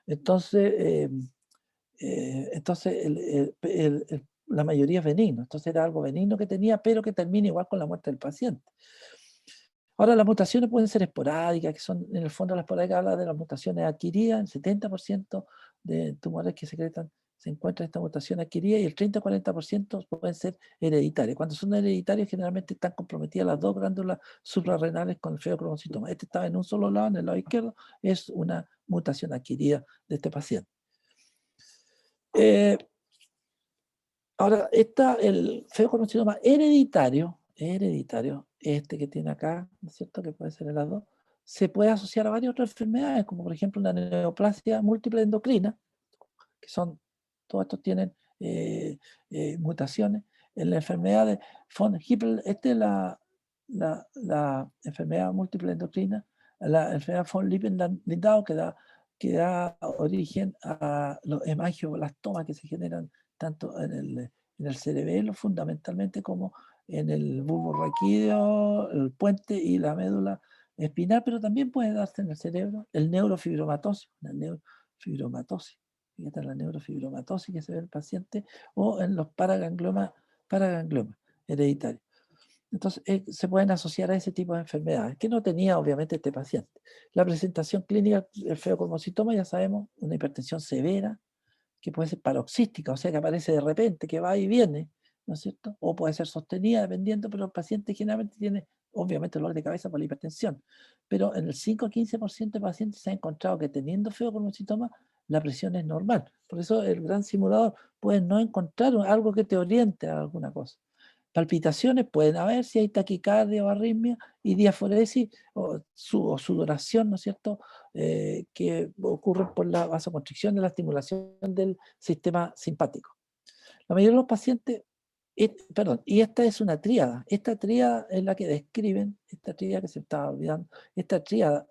Entonces, la mayoría es benigno. Entonces era algo benigno que tenía, pero que termina igual con la muerte del paciente. Ahora, las mutaciones pueden ser esporádicas, que son, en el fondo, la esporádica habla de las mutaciones adquiridas. El 70% de tumores que secretan se encuentra esta mutación adquirida, y el 30-40% pueden ser hereditarias. Cuando son hereditarias, generalmente están comprometidas las dos glándulas suprarrenales con el feocromocitoma. Este estaba en un solo lado, en el lado izquierdo, es una mutación adquirida de este paciente. Ahora, el feocromocitoma hereditario, este que tiene acá, ¿no es cierto?, que puede ser el lado, se puede asociar a varias otras enfermedades, como por ejemplo la neoplasia múltiple endocrina, que son, todos estos tienen mutaciones. En la enfermedad de von Hippel, la enfermedad múltiple endocrina, la enfermedad von Lippmann-Lindau, que da origen a los hemangioblastomas que se generan tanto en el cerebelo fundamentalmente, como en el bulbo raquídeo, el puente y la médula espinal, pero también puede darse en el cerebro, el neurofibromatosis, fíjate, la neurofibromatosis que se ve en el paciente, o en los paragangliomas hereditarios. Entonces, se pueden asociar a ese tipo de enfermedades, que no tenía obviamente este paciente. La presentación clínica del feocromocitoma, ya sabemos, una hipertensión severa, que puede ser paroxística, o sea, que aparece de repente, que va y viene, ¿no es cierto? O puede ser sostenida, dependiendo, pero el paciente generalmente tiene obviamente dolor de cabeza por la hipertensión, pero en el 5 a 15% de pacientes se ha encontrado que teniendo feocromocitoma la presión es normal. Por eso el gran simulador puede no encontrar algo que te oriente a alguna cosa. Palpitaciones pueden haber si hay taquicardia o arritmia y diaforesis o sudoración, ¿no es cierto?, que ocurren por la vasoconstricción y la estimulación del sistema simpático. La mayoría de los pacientes, perdón, y esta es una tríada. Esta tríada es la que describen, esta tríada que se estaba olvidando, esta tríada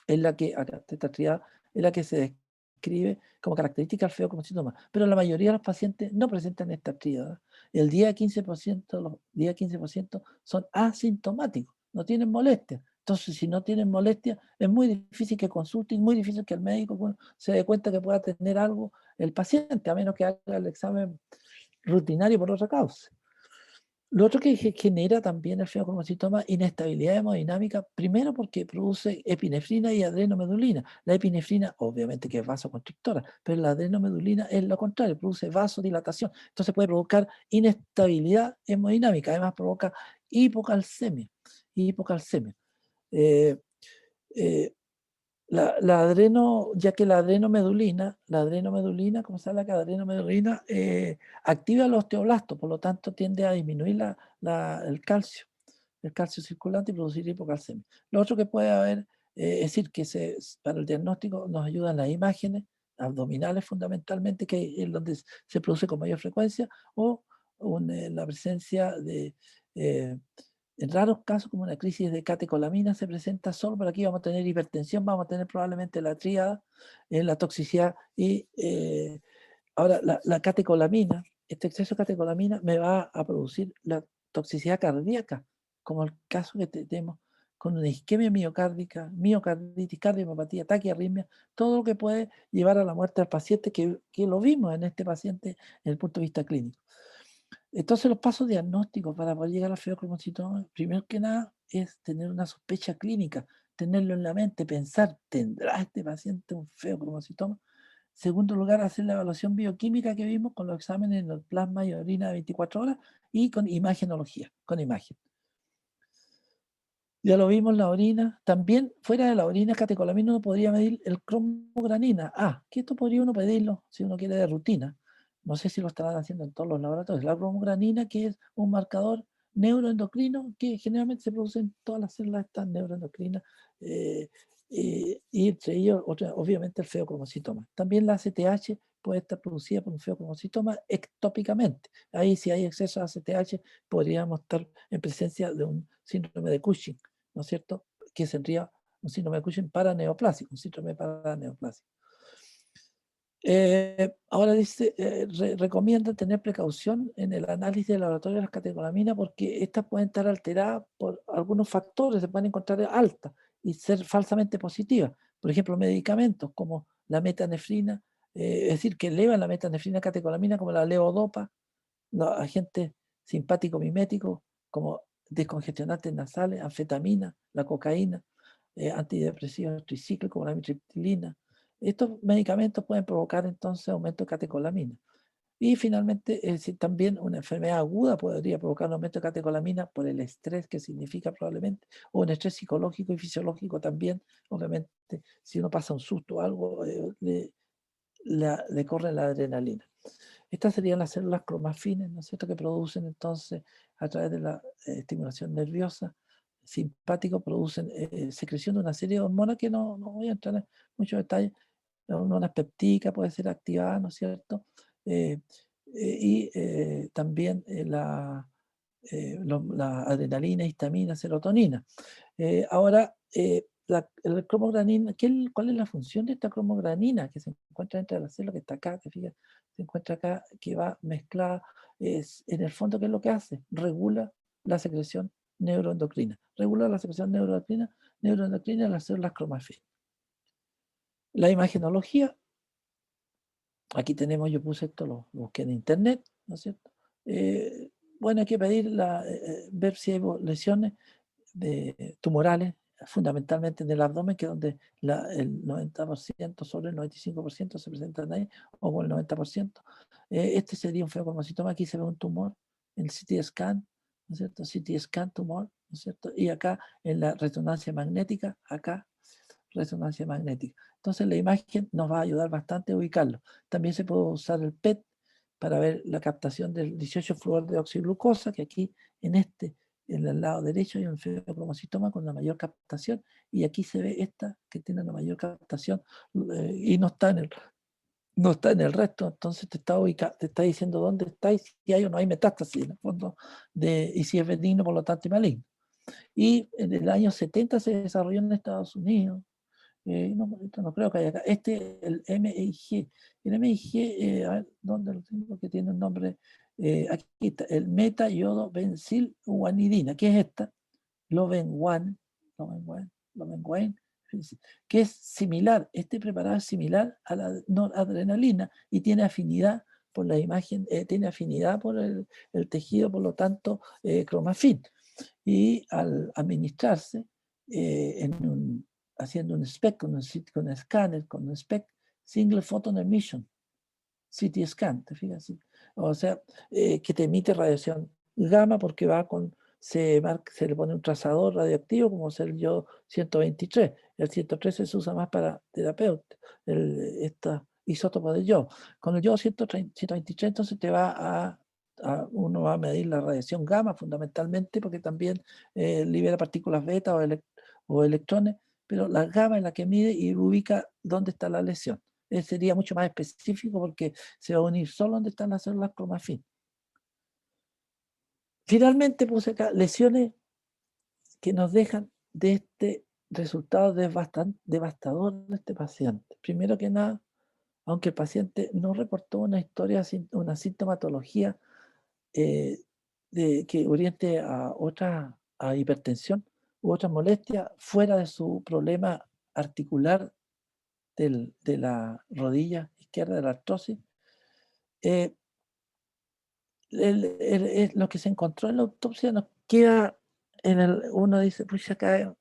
es la que, acá, esta tríada es la que se describe como característica del feocromocitoma, pero la mayoría de los pacientes no presentan esta tríada. El 10 a 15%, los 10 a 15% son asintomáticos, no tienen molestia. Entonces, si no tienen molestia, es muy difícil que consulten, muy difícil que el médico se dé cuenta que pueda tener algo el paciente, a menos que haga el examen rutinario por otra causa. Lo otro que genera también el feocromocitoma, inestabilidad hemodinámica, primero porque produce epinefrina y adrenomedulina. La epinefrina, obviamente que es vasoconstrictora, pero la adrenomedulina es lo contrario, produce vasodilatación. Entonces puede provocar inestabilidad hemodinámica, además provoca hipocalcemia. Hipocalcemia. Eh, eh, ya que la adrenomedulina, como se habla acá, la adrenomedulina activa los osteoblastos, por lo tanto tiende a disminuir el calcio circulante y producir hipocalcemia. Lo otro que puede haber, es decir, que para el diagnóstico nos ayudan las imágenes abdominales fundamentalmente, que es donde se produce con mayor frecuencia, o la presencia de en raros casos, como una crisis de catecolamina, se presenta solo, pero aquí vamos a tener hipertensión, vamos a tener probablemente la tríada, la toxicidad y ahora la catecolamina, este exceso de catecolamina me va a producir la toxicidad cardíaca, como el caso que tenemos con una isquemia miocárdica, miocarditis, cardiomopatía, taquiarritmia, todo lo que puede llevar a la muerte al paciente, que lo vimos en este paciente desde el punto de vista clínico. Entonces, los pasos diagnósticos para poder llegar al feocromocitoma, primero que nada, es tener una sospecha clínica, tenerlo en la mente, pensar, ¿tendrá este paciente un feocromocitoma? Segundo lugar, hacer la evaluación bioquímica que vimos con los exámenes en el plasma y orina de 24 horas y con imagenología, con imagen. Ya lo vimos en la orina. También, fuera de la orina, catecolamina uno podría medir el cromogranina. Que esto podría uno pedirlo si uno quiere de rutina. No sé si lo estarán haciendo en todos los laboratorios. La cromogranina, que es un marcador neuroendocrino que generalmente se produce en todas las células estas neuroendocrinas, y entre ellos, obviamente, el feocromocitoma. También la ACTH puede estar producida por un feocromocitoma ectópicamente. Ahí, si hay exceso de ACTH, podríamos estar en presencia de un síndrome de Cushing, ¿no es cierto?, que sería un síndrome de Cushing paraneoplásico, un síndrome paraneoplásico. Ahora dice, recomienda tener precaución en el análisis de laboratorio de las catecolaminas porque estas pueden estar alteradas por algunos factores, se pueden encontrar altas y ser falsamente positivas. Por ejemplo, medicamentos como la metanefrina, es decir, que elevan la metanefrina catecolamina, como la levodopa, los agentes simpáticos miméticos como descongestionantes nasales, anfetamina, la cocaína, antidepresivos tricíclicos como la amitriptilina. Estos medicamentos pueden provocar entonces aumento de catecolamina. Y finalmente, también una enfermedad aguda podría provocar un aumento de catecolamina por el estrés que significa probablemente, o un estrés psicológico y fisiológico también. Obviamente, si uno pasa un susto o algo, le corre la adrenalina. Estas serían las células cromafines, ¿no es cierto?, que producen entonces a través de la estimulación nerviosa simpático, producen secreción de una serie de hormonas que no voy a entrar en muchos detalles. La hormona peptídica puede ser activada, ¿no es cierto? Y también la adrenalina, histamina, serotonina. Ahora, el cromogranina, ¿cuál es la función de esta cromogranina que se encuentra dentro de la célula que está acá, que fíjate, se encuentra acá, que va mezclada? En el fondo, ¿qué es lo que hace? Regula la secreción neuroendocrina. Regula la secreción neuroendocrina en las células cromafines. La imagenología, aquí tenemos, yo puse esto, lo busqué en internet, ¿no es cierto? Bueno, hay que pedir ver si hay lesiones tumorales, fundamentalmente en el abdomen, que es donde el 90% sobre el 95% se presentan ahí, o con el 90%. Este sería un feocromocitoma, aquí se ve un tumor, el CT scan, ¿no es cierto? CT scan tumor, ¿no es cierto? Y acá en la resonancia magnética, acá resonancia magnética. Entonces la imagen nos va a ayudar bastante a ubicarlo. También se puede usar el PET para ver la captación del 18 fluor de oxiglucosa, que aquí en el lado derecho hay un feocromocitoma con la mayor captación, y aquí se ve esta que tiene la mayor captación y no está en el resto, entonces te está diciendo dónde está y si hay o no hay metástasis en el fondo, y si es benigno, por lo tanto, y maligno. Y en el año 70 se desarrolló en Estados Unidos. Esto no creo que haya acá. El MIG. El MIG, a ver, ¿dónde lo tengo? Que tiene un nombre. Aquí está, el meta-yodo bencil guanidina. ¿Qué es esta? Loven-1, Loven-1, que es similar, este preparado es similar a la noradrenalina y tiene afinidad por la imagen, tiene afinidad por el tejido, por lo tanto, cromafin. Y al administrarse, haciendo un SPECT, con un escáner, con un SPECT, Single Photon Emission, CT scan, ¿te fijas? O sea, que te emite radiación gamma porque se le pone un trazador radioactivo como es el yodo 123. El 113 se usa más para terapeuta, esta isótopo de yodo. Con el yodo 123 entonces uno va a medir la radiación gamma fundamentalmente porque también libera partículas beta o electrones, pero la gamma es la que mide y ubica dónde está la lesión. Sería mucho más específico porque se va a unir solo donde están las células cromafin. Finalmente puse acá lesiones que nos dejan de este resultado devastador de este paciente. Primero que nada, aunque el paciente no reportó una sintomatología que oriente a hipertensión u otra molestia fuera de su problema articular de la rodilla izquierda de la artrosis, lo que se encontró en la autopsia nos queda uno dice, pues acá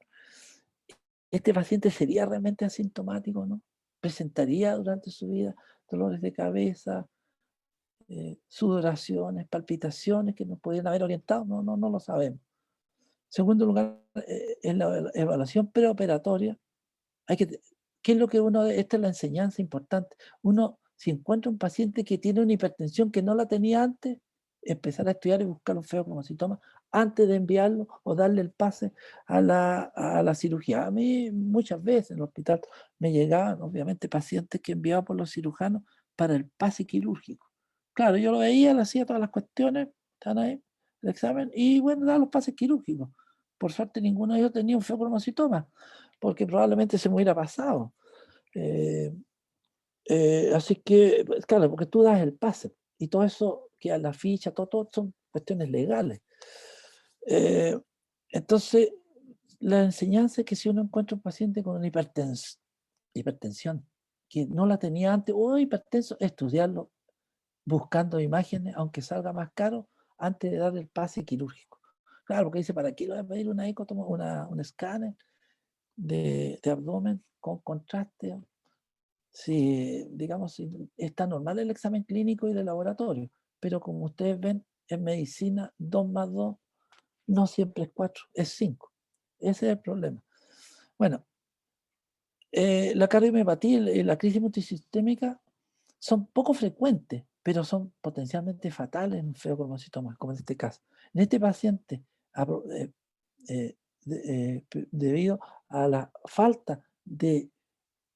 este paciente sería realmente asintomático, ¿no? Presentaría durante su vida dolores de cabeza, sudoraciones, palpitaciones que nos podrían haber orientado, no lo sabemos. Segundo lugar, en la evaluación preoperatoria, ¿qué es lo que esta es la enseñanza importante? Uno, si encuentra un paciente que tiene una hipertensión que no la tenía antes, empezar a estudiar y buscar un feocromocitoma antes de enviarlo o darle el pase a la cirugía. A mí muchas veces en el hospital me llegaban, obviamente, pacientes que enviaba por los cirujanos para el pase quirúrgico. Claro, yo lo veía, le hacía todas las cuestiones, están ahí, el examen, y bueno, daba los pases quirúrgicos. Por suerte ninguno de ellos tenía un feocromocitoma, porque probablemente se me hubiera pasado. Así que, pues, claro, porque tú das el pase y todo eso, que a la ficha, todo son cuestiones legales. Entonces, la enseñanza es que si uno encuentra un paciente con una hipertensión, que no la tenía antes, o hipertenso, estudiarlo buscando imágenes, aunque salga más caro, antes de dar el pase quirúrgico. Claro, porque dice, ¿para qué le voy a pedir una eco, un escáner de abdomen con contraste? Si, digamos, si está normal el examen clínico y de laboratorio, pero como ustedes ven, en medicina 2 más 2 no siempre es 4, es 5. Ese es el problema. Bueno, la cardiomiopatía y la crisis multisistémica son poco frecuentes, pero son potencialmente fatales en un feocromocitoma, como en este caso. En este paciente, debido a la falta de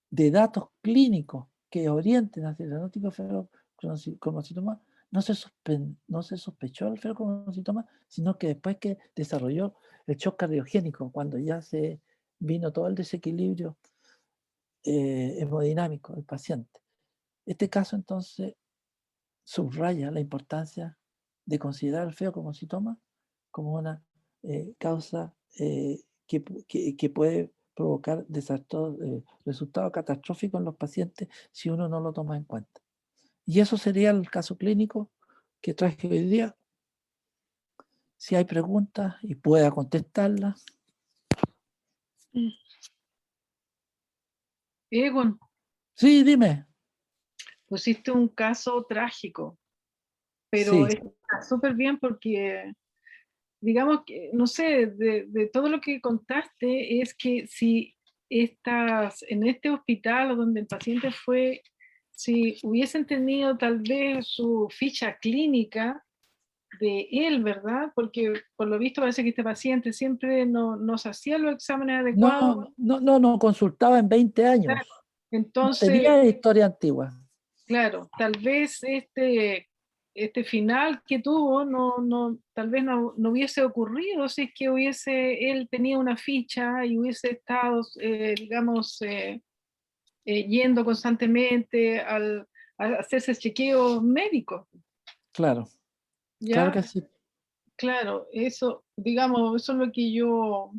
datos clínicos que orienten hacia el diagnóstico de feocromocitoma, no se sospechó el feocromocitoma, sino que después que desarrolló el shock cardiogénico, cuando ya se vino todo el desequilibrio hemodinámico del paciente. Este caso entonces subraya la importancia de considerar el feocromocitoma como una causa que puede provocar resultados catastróficos en los pacientes si uno no lo toma en cuenta. Y eso sería el caso clínico que traje hoy día. Si hay preguntas y pueda contestarlas. Egon, Sí, dime. pusiste un caso trágico, pero Sí, está súper bien porque digamos que, no sé, de todo lo que contaste, es que si en este hospital donde el paciente fue, si hubiesen tenido tal vez su ficha clínica de él, ¿verdad? Porque por lo visto parece que este paciente siempre no se hacía los exámenes adecuados. No consultaba en 20 Claro. años. No Entonces, tenía historia antigua. claro, tal vez este final que tuvo tal vez no hubiese ocurrido si es que él tenía una ficha y hubiese estado, digamos, yendo constantemente a hacerse chequeos médicos, Claro, claro ¿ya? que sí. Claro, eso, digamos, eso es lo que yo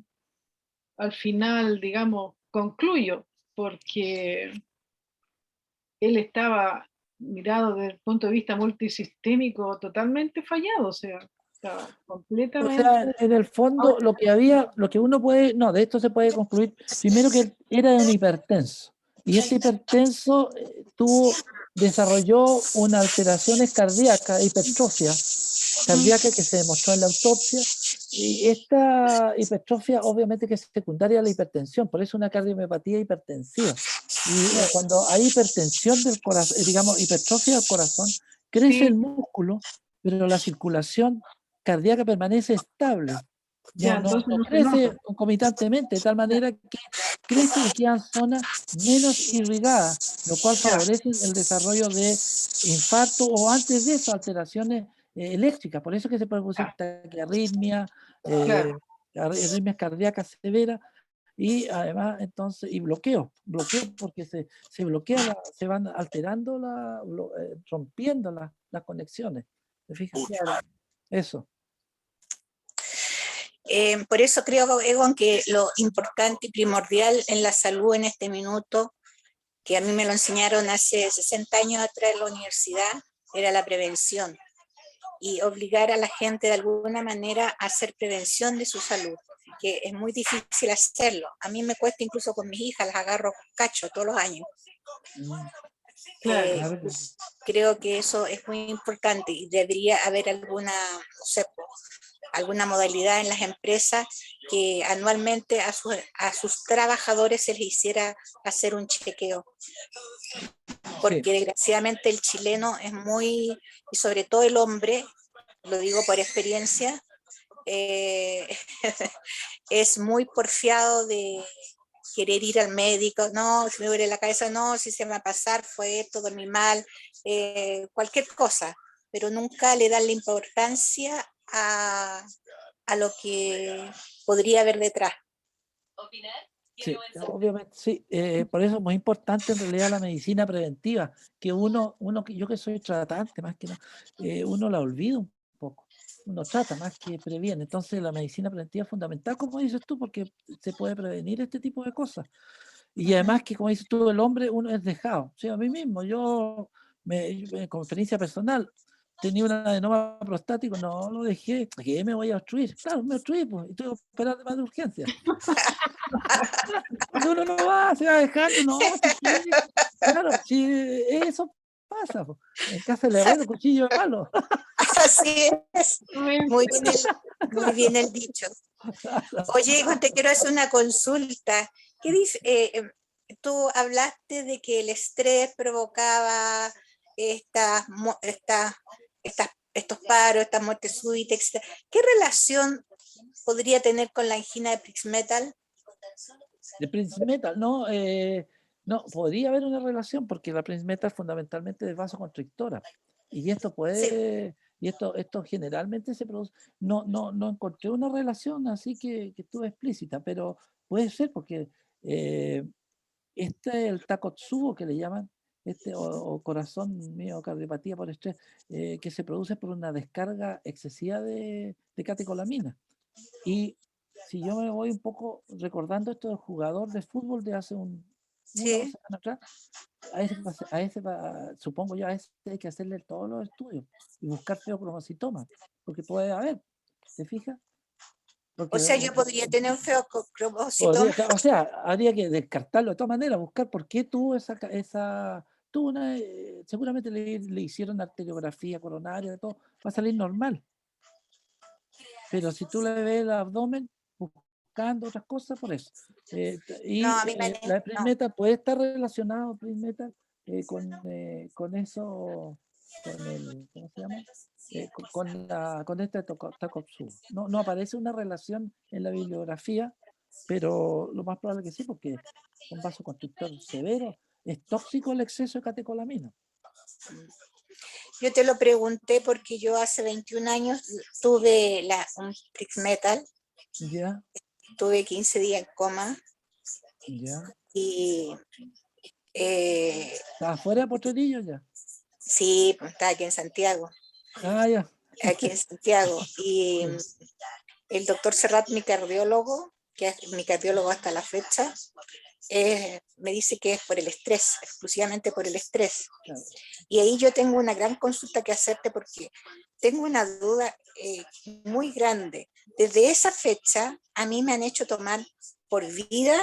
al final, digamos, concluyo, porque él estaba mirado desde el punto de vista multisistémico totalmente fallado, o sea, estaba O completamente... sea, en el fondo lo que había, lo que uno puede, no, de esto se puede concluir, primero que él era un hipertenso, y este hipertenso desarrolló unas alteraciones cardíacas, hipertrofia cardíaca que se demostró en la autopsia, y esta hipertrofia obviamente que es secundaria a la hipertensión, por eso una cardiomiopatía hipertensiva. Y cuando hay hipertensión del corazón, digamos, hipertrofia del corazón, crece el Sí, músculo, pero la circulación cardíaca permanece estable. ya, entonces No no se nota. crece concomitantemente, de tal manera que crece y quedan zonas menos irrigadas, lo cual Ya, favorece el desarrollo de infarto o antes de eso, alteraciones eléctricas. Por eso que se puede producir ya, taquiarritmia, claro, arritmias cardíacas severas y además entonces, y bloqueo porque se bloquea, se van alterando, rompiendo las conexiones. ¿Te fijas? claro. Eso. Por eso creo, Egon, que lo importante y primordial en la salud en este minuto, que a mí me lo enseñaron hace 60 años atrás en la universidad, era la prevención y obligar a la gente de alguna manera a hacer prevención de su salud, que es muy difícil hacerlo. A mí me cuesta incluso con mis hijas, las agarro cacho todos los años. Claro. Claro que sí. Creo que eso es muy importante y debería haber alguna, no sé, alguna modalidad en las empresas que anualmente a sus trabajadores se les hiciera hacer un chequeo. Porque Sí. desgraciadamente el chileno es muy, y sobre todo el hombre, lo digo por experiencia, eh, es muy porfiado de querer ir al médico, no, si me duele la cabeza, no, si se me va a pasar, fue esto, dormí mal, cualquier cosa, pero nunca le dan la importancia a lo que podría haber detrás. Sí, obviamente, sí. Por eso es muy importante en realidad la medicina preventiva, que yo que soy tratante más que nada, uno la olvida un poco. Uno trata más que previene. Entonces la medicina preventiva es fundamental, como dices tú, porque se puede prevenir este tipo de cosas. Y además que, como dices tú, el hombre, uno es dejado. O sea, a mí mismo, con experiencia personal, tenía un adenoma prostático, no lo dejé, que me voy a obstruir. Claro, me obstruí, pues, y tuve que operar de más de urgencia. Porque uno no va, se va dejando, no, chiquillo. Claro, si eso pasa, po. En casa del herrero, cuchillo de palo. Así es, muy bien muy bien Claro, el dicho. Oye, Juan, te quiero hacer una consulta. ¿Qué dice? Tú hablaste de que el estrés provocaba estos paros, estas muertes súbitas, etc. ¿Qué relación podría tener con la angina de Prinzmetal? de Prince Metal, no, podría haber una relación porque la Prince Metal fundamentalmente es vasoconstrictora. Y esto Sí. esto generalmente se produce. No encontré una relación así que estuve explícita, pero puede ser porque eh, el Takotsubo que le llaman, o corazón miocardiopatía por estrés, que se produce por una descarga excesiva de catecolamina. Y si yo me voy un poco recordando esto del jugador de fútbol de hace una o dos Sí. semanas atrás, supongo yo, a ese hay que hacerle todos los estudios y buscar feocromocitomas, porque puede haber, ¿te fijas? O Porque sea, yo podría tener un feocromocitoma. o sea, habría que descartarlo de todas maneras, buscar por qué tuvo tuvo seguramente le hicieron arteriografía coronaria, de todo, va a salir normal. pero si tú le ves el abdomen buscando otras cosas, por eso. Y No, a mí me la no. prismeta puede estar relacionado, prismeta, con eso, con el, ¿cómo se llama? Con este Takotsubo. No, no aparece una relación en la bibliografía, pero lo más probable que sí, porque un vasoconstrictor severo es tóxico el exceso de catecolamina. Yo te lo pregunté porque yo hace 21 años tuve un Metal, Ya, tuve 15 días en coma ya. y ¿Está afuera de Potrerillo ya? sí, pues, estaba aquí en Santiago, Ya. y Sí. el doctor Serrat, mi cardiólogo, que es mi cardiólogo hasta la fecha, me dice que es por el estrés, exclusivamente por el estrés. Claro. Y ahí yo tengo una gran consulta que hacerte porque tengo una duda muy grande. Desde esa fecha, a mí me han hecho tomar por vida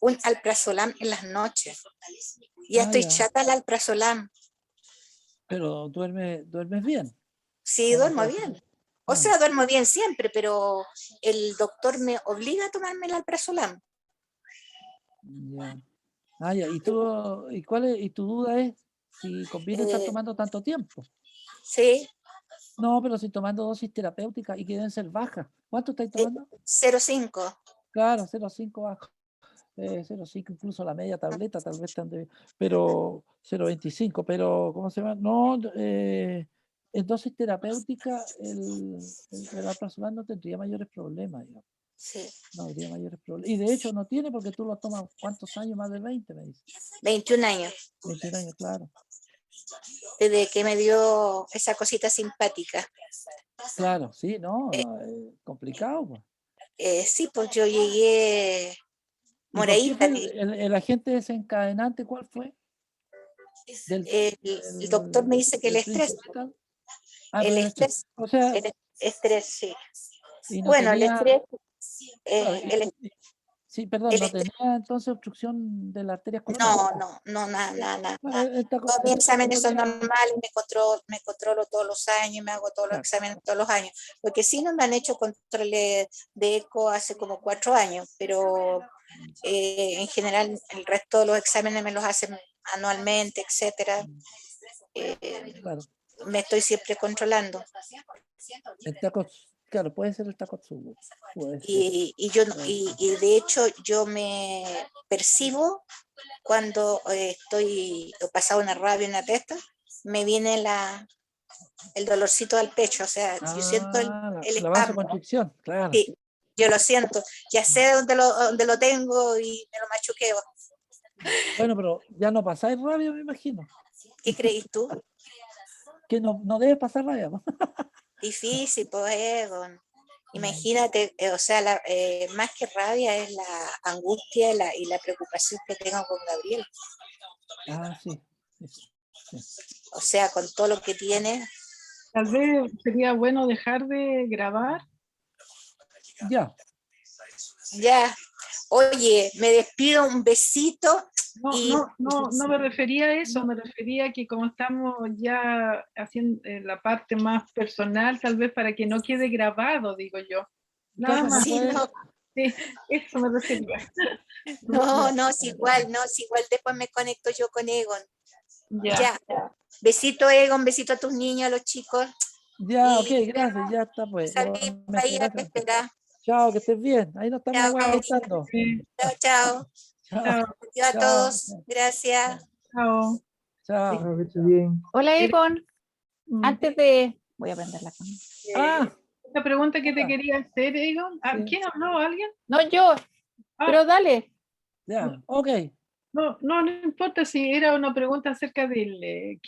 un alprazolam en las noches. Ya estoy Ya. chata al alprazolam. Pero duermes bien. Sí, ¿O no duermo te bien. hace? O Ah, sea, duermo bien siempre, pero el doctor me obliga a tomarme el alprazolam. ya. Ya. ¿Y tu duda es si conviene estar Eh, tomando tanto tiempo? sí, No, pero si tomando dosis terapéuticas y que deben ser bajas. ¿Cuánto estáis tomando? 0,5. Claro, 0,5 bajo. 0,5, incluso la media tableta, tal vez pero 0,25, pero ¿cómo se llama? No, en dosis terapéutica el alprazolam no tendría mayores problemas, digamos. Sí, No habría mayores problemas. Y de hecho no tiene porque tú lo tomas, ¿cuántos años? Más de 20, me dice. 21 años. 21 años, claro. Desde que me dio esa cosita simpática. Claro, sí, Eh, no, complicado, pues. sí, pues yo llegué ¿Y por qué moradita. fue el agente desencadenante? ¿Cuál fue? Del, El doctor me dice que el del estrés, príncipe tal. Ah, el pero el estrés. estrés, O sea, el estrés, sí. y no Bueno, el tenía, estrés, claro, el, sí, perdón, el no estrés, tenía entonces obstrucción de las arterias coronaриas. no, nada. Claro, Todos mis exámenes son tenía, normales, me controlo todos los años, me hago todos los claro, exámenes todos los años. Porque sí no me han hecho controles de eco hace como 4 años, pero en general el resto de los exámenes me los hacen anualmente, etcétera. claro. Me estoy siempre controlando. Claro, puede ser el Takotsubo, puede ser. Y de hecho yo me percibo cuando estoy pasado una rabia, una testa, me viene el dolorcito del pecho, o sea, yo siento el La espasmo, vasoconstricción, claro. sí, yo lo siento, ya sé dónde lo tengo y me lo machuqueo. Bueno, pero ya no pasáis rabia, me imagino. ¿Qué creís tú? Que no debe pasar rabia, ¿no? Difícil, pues, imagínate, o sea, más que rabia es la angustia y la preocupación que tengo con Gabriel. Ah, sí. Sí. O sea, con todo lo que tiene. Tal vez sería bueno dejar de grabar. Ya. Ya, oye, me despido, un besito y No me refería a eso, No, me refería a que como estamos ya haciendo la parte más personal, tal vez para que no quede grabado, digo yo. Nada claro, no más. sí, puede. no, Sí, eso me refería. Ya. no, es igual después me conecto yo con Egon. Ya. Ya, besito Egon, besito a tus niños, a los chicos, Ya, ok, y gracias, ya está, pues. salir por Igualmente, ahí a gracias. esperar. Chao, que estés bien. Ahí nos estamos Chao, aguantando. Sí, chao. Chao, chao, Adiós a chao, todos, gracias. chao. chao. Chao, que estés bien. Hola, Egon. Mm. Antes de... Voy a prender la cámara. Ah, Esta pregunta que te hola. quería hacer, Egon. Sí. ¿Quién habló? ¿Alguien? No, yo. Ah, Pero dale. Ya, ok. no importa si era una pregunta acerca del,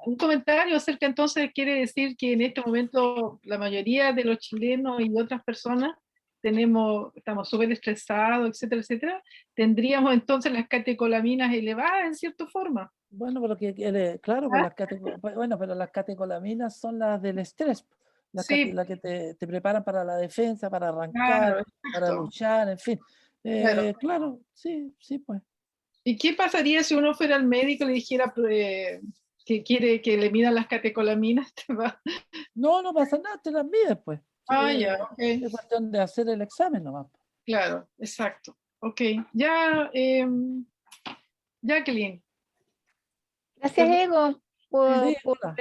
un comentario acerca, entonces quiere decir que en este momento la mayoría de los chilenos y otras personas estamos súper estresados, etcétera, etcétera, tendríamos entonces las catecolaminas elevadas en cierta forma. Bueno, pero claro, pues ¿Ah? bueno, pero las catecolaminas son las del estrés, Sí, la que te preparan para la defensa, para arrancar, claro, para exacto. luchar, en fin. Claro. Claro, sí, pues. ¿Y qué pasaría si uno fuera al médico y le dijera que quiere que le midan las catecolaminas? No pasa nada, te las mides, pues. Ya, ok. Es cuestión de hacer el examen nomás. Claro, exacto. Ok, ya, Jacqueline. Gracias, Perdón. Ego, Sí, hola.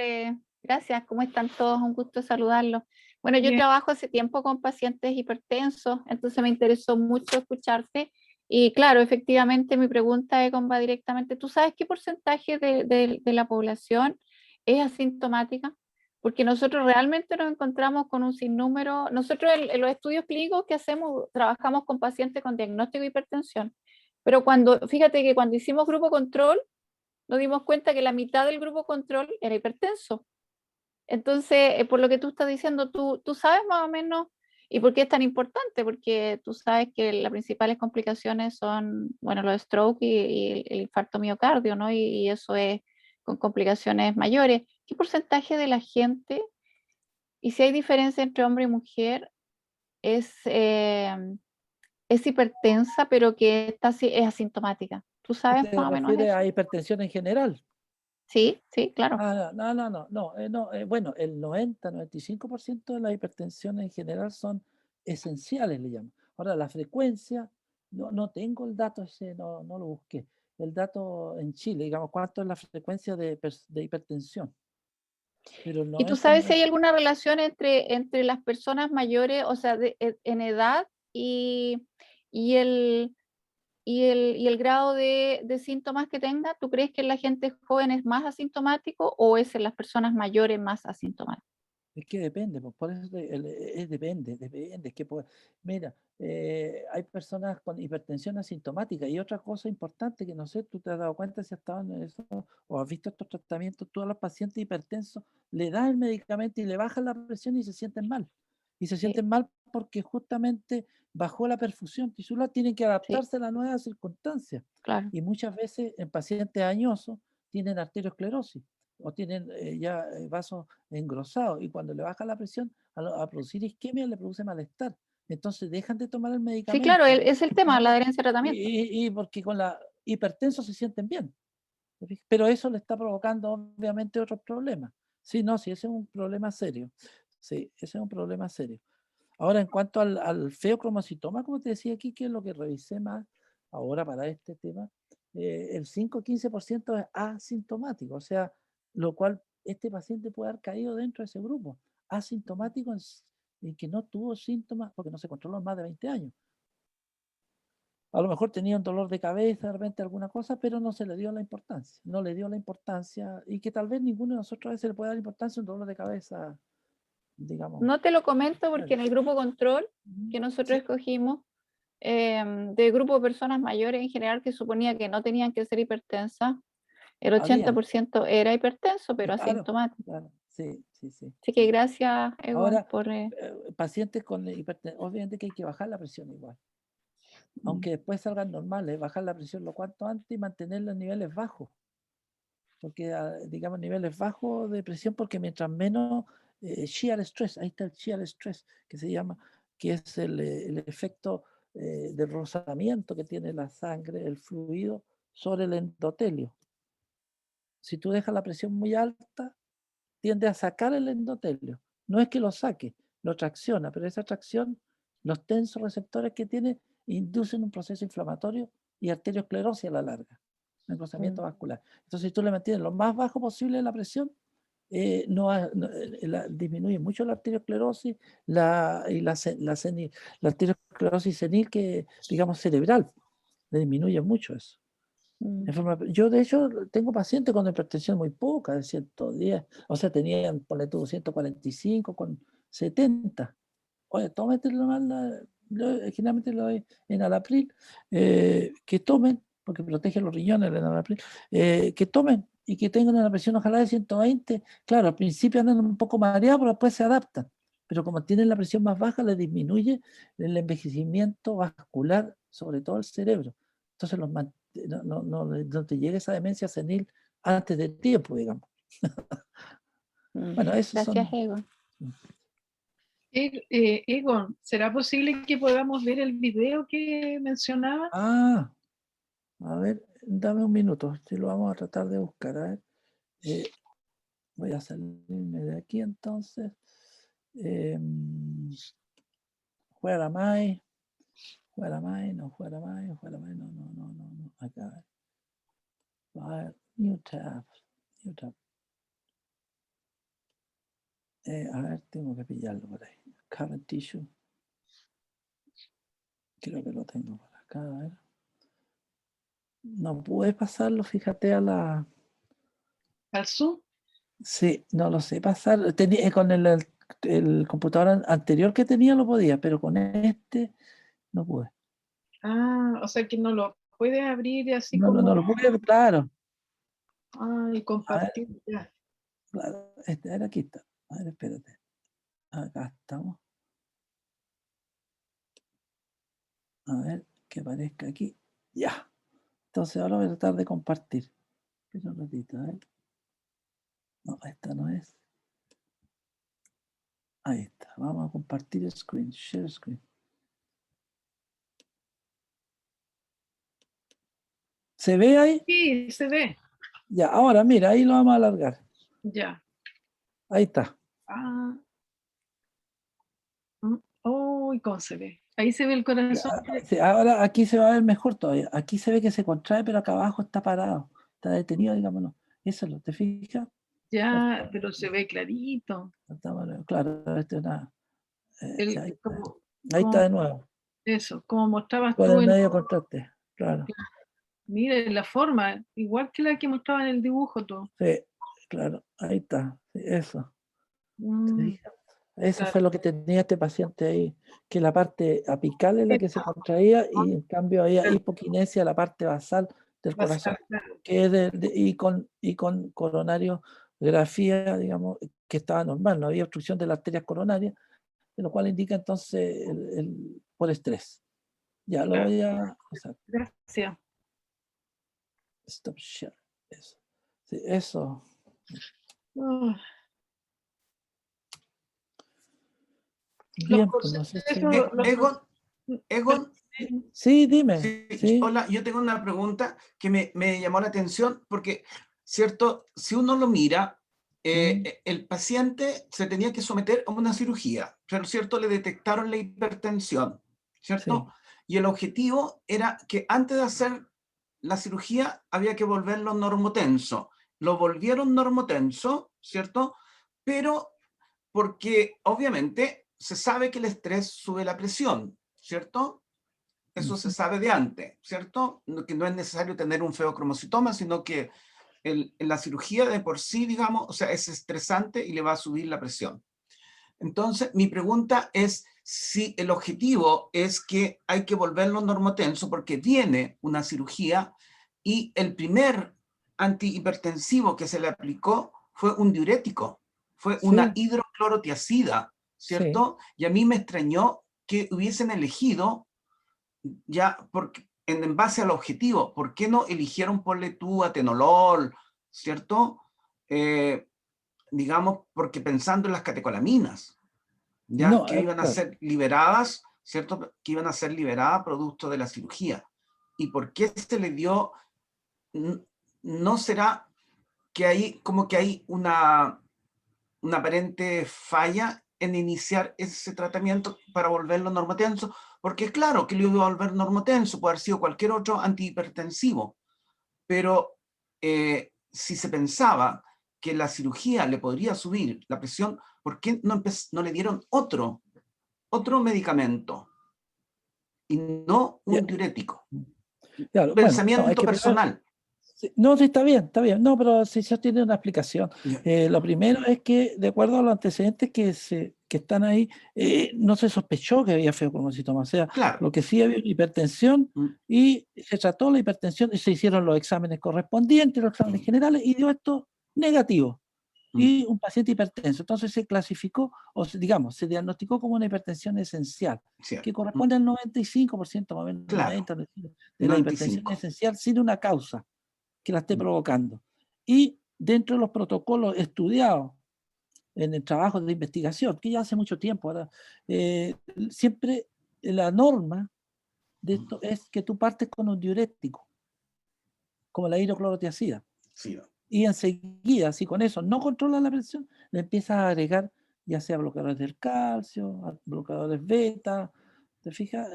gracias. ¿Cómo están todos? Un gusto saludarlos. Bueno, yo Bien. trabajo hace tiempo con pacientes hipertensos, entonces me interesó mucho escucharte. Y claro, efectivamente mi pregunta, Egon, va directamente. ¿Tú sabes qué porcentaje de la población es asintomática? Porque nosotros realmente nos encontramos con un sinnúmero. Nosotros en los estudios clínicos que hacemos, trabajamos con pacientes con diagnóstico de hipertensión. Pero fíjate que cuando hicimos grupo control, nos dimos cuenta que la mitad del grupo control era hipertenso. Entonces, por lo que tú estás diciendo, tú sabes más o menos, ¿y por qué es tan importante? Porque tú sabes que las principales complicaciones son, bueno, los stroke y el infarto miocardio, ¿no? Y eso es con complicaciones mayores. ¿Qué porcentaje de la gente, y si hay diferencia entre hombre y mujer, es hipertensa, pero que es asintomática? ¿Tú sabes ¿Te más o menos refieres a eso? hipertensión en general? Sí, sí, claro. Bueno, el 95% de la hipertensión en general son esenciales, le llaman. Ahora, la frecuencia, no tengo el dato ese, no lo busqué. El dato en Chile, digamos, cuánto es la frecuencia de hipertensión. Pero ¿Y no tú es sabes como, si hay alguna relación entre las personas mayores, o sea, en edad y el, y el grado de síntomas que tenga? ¿Tú crees que en la gente joven es más asintomático o es en las personas mayores más asintomático? es que depende, pues, por eso depende. Es que, mira, hay personas con hipertensión asintomática y otra cosa importante que no sé, tú te has dado cuenta si has estado en eso o has visto estos tratamientos, todos los pacientes hipertensos le dan el medicamento y le bajan la presión y se sienten mal. Y se Sí, sienten mal porque justamente bajó la perfusión tisular, tienen que sí, adaptarse a las nuevas circunstancias. claro. Y muchas veces en pacientes añosos tienen arteriosclerosis o tienen ya vasos engrosados y cuando le baja la presión a producir isquemia le produce malestar. Entonces dejan de tomar el Sí, claro, medicamento, es el tema, la ¿no? adherencia al tratamiento. Y porque con la hipertenso se sienten bien. ¿Te fijas? Pero eso le está provocando obviamente otros problemas. Sí, no, sí, ese es un problema serio. Sí, ese es un problema serio. Ahora, en cuanto al feocromocitoma, como te decía aquí, que es lo que revisé más ahora para este tema, el 5-15% es asintomático, o sea, lo cual este paciente puede haber caído dentro de ese grupo, asintomático en que no tuvo síntomas porque no se controló en más de 20 años. A lo mejor tenía un dolor de cabeza, de repente alguna cosa, pero no se le dio la importancia, no le dio la importancia y que tal vez ninguno de nosotros a veces le puede dar importancia a un dolor de cabeza, digamos. No te lo comento porque Claro. en el grupo control Ujú. que nosotros Sí, escogimos, de grupo de personas mayores en general que suponía que no tenían que ser hipertensas, el habían. 80% era hipertenso, pero Claro, asintomático. claro, sí, sí, sí, Así que sí. gracias, Egon, Ahora, por... pacientes con hipertensión, obviamente que hay que bajar la presión igual, mm. aunque después salgan normales, bajar la presión lo cuanto antes y mantenerla en niveles bajos, porque digamos niveles bajos de presión, porque mientras menos shear stress, ahí está el shear stress, que se llama, que es el efecto del rozamiento que tiene la sangre, el fluido sobre el endotelio. Si tú dejas la presión muy alta, tiende a sacar el endotelio. No es que lo saque, lo tracciona, pero esa tracción, los tensos receptores que tiene, inducen un proceso inflamatorio y arteriosclerosis a la larga, un engrosamiento vascular. Entonces, si tú le mantienes lo más bajo posible la presión, disminuye mucho la arteriosclerosis la arteriosclerosis senil, que digamos cerebral, le disminuye mucho eso. Yo, de hecho, tengo pacientes con hipertensión muy poca, de 110, o sea, tenían, ponle tú, 145 con 70. Oye, tómate generalmente lo doy en Alapril, que tomen, porque protege los riñones el Alapril, que tomen y que tengan una presión ojalá de 120. Claro, al principio andan un poco mareados, pero después se adaptan. Pero como tienen la presión más baja, les disminuye el envejecimiento vascular, sobre todo el cerebro. Entonces no te llegue esa demencia senil antes de tiempo, digamos. Bueno, esos Gracias, son... Egon. Egon, ¿será posible que podamos ver el video que mencionaba? Ah, a ver, dame un minuto, si lo vamos a tratar de buscar. A ver. Voy a salirme de aquí entonces. Where am I? Where am I? No, where am I? Where am I? No, no, no, no, no. Acá. File, new tab. New tab. A ver, tengo que pillarlo por ahí. Current issue. Creo que lo tengo por acá. A ver. No pude pasarlo, fíjate, a la... ¿Al Zoom? Sí, no lo sé pasar. Con el computador anterior que tenía lo podía, pero con este no pude. Ah, o sea que no lo puedes abrir así No, como... no lo pude, claro. y compartir. Ya. Claro, a ver, aquí está. A ver, espérate. Acá estamos. A ver, que aparezca aquí. Ya. Entonces ahora voy a tratar de compartir. Espera un ratito, a ver. No, esta no es. Ahí está. Vamos a compartir el screen. Share screen. ¿Se ve ahí? Sí, se ve. Ya, ahora mira, ahí lo vamos a alargar. Ya. Ahí está. Ah. Oh, ¿y cómo se ve? Ahí se ve el corazón. Sí, ahora aquí se va a ver mejor todavía. Aquí se ve que se contrae, pero acá abajo está parado. Está detenido, digámoslo. Eso lo, ¿te fijas? Ya, pero se ve clarito. Claro, esto es nada. Ahí está. Como, Ahí está de nuevo. eso, como mostrabas Con tú el en... medio contraste. Claro. Mira, la forma, igual que la que mostraba en el dibujo tú. Sí, claro. Ahí está. Sí, eso. ¿Te Mm, fijas? Eso claro. fue lo que tenía este paciente ahí, que la parte apical es la que se contraía y en cambio había hipoquinesia, la parte basal del corazón, Claro. que es y con coronariografía, digamos, que estaba normal, no había obstrucción de las arterias coronarias, lo cual indica entonces por estrés. Ya lo voy a usar. Gracias. Stop share. Eso. Sí, eso. Ah, Bien, pues no sé si... Egon, Sí, dime. sí, Sí. hola, yo tengo una pregunta que me llamó la atención porque, ¿cierto? Si uno lo mira, el paciente se tenía que someter a una cirugía, pero ¿cierto? Le detectaron la hipertensión, ¿cierto? Sí. Y el objetivo era que antes de hacer la cirugía había que volverlo normotenso. Lo volvieron normotenso, ¿cierto? Pero porque obviamente se sabe que el estrés sube la presión, ¿cierto? Eso se sabe de antes, ¿cierto? Que no es necesario tener un feocromocitoma, sino que la cirugía de por sí, digamos, o sea, es estresante y le va a subir la presión. Entonces, mi pregunta es si el objetivo es que hay que volverlo normotenso porque viene una cirugía y el primer antihipertensivo que se le aplicó fue un diurético, fue una Sí. hidroclorotiazida, Sí. ¿cierto? Y a mí me extrañó que hubiesen elegido ya porque en base al objetivo, ¿por qué no eligieron ponle tú atenolol, ¿cierto? Digamos, porque pensando en las catecolaminas, ya No, que iban a claro. ser liberadas, ¿cierto? Que iban a ser liberadas producto de la cirugía. ¿Y por qué se le dio? ¿No será que hay como que hay una aparente falla en iniciar ese tratamiento para volverlo normotenso? Porque claro que lo iba a volver normotenso, puede haber sido cualquier otro antihipertensivo, pero si se pensaba que la cirugía le podría subir la presión, ¿por qué no le dieron otro medicamento y no Ya, un diurético? claro, bueno, no, es Pensamiento que primero, personal. no, sí, está bien, está bien. No, pero sí, eso tiene una explicación. Ya. Lo primero es que, de acuerdo a los antecedentes que están ahí, no se sospechó que había feocromocitoma. O sea, Claro. lo que sí había una hipertensión y se trató la hipertensión y se hicieron los exámenes correspondientes, los exámenes generales, y dio esto negativo. Y un paciente hipertenso. Entonces se clasificó, digamos, se diagnosticó como una hipertensión esencial, Cierto. que corresponde al 95%, más o menos, Claro. 90, de la hipertensión 95. esencial sin una causa que la esté provocando. Y dentro de los protocolos estudiados en el trabajo de investigación, que ya hace mucho tiempo, ahora, siempre la norma de esto es que tú partes con un diurético, como la hidroclorotiazida. Sí. Y enseguida, si con eso no controlas la presión, le empiezas a agregar ya sea bloqueadores del calcio, bloqueadores beta, ¿te fijas?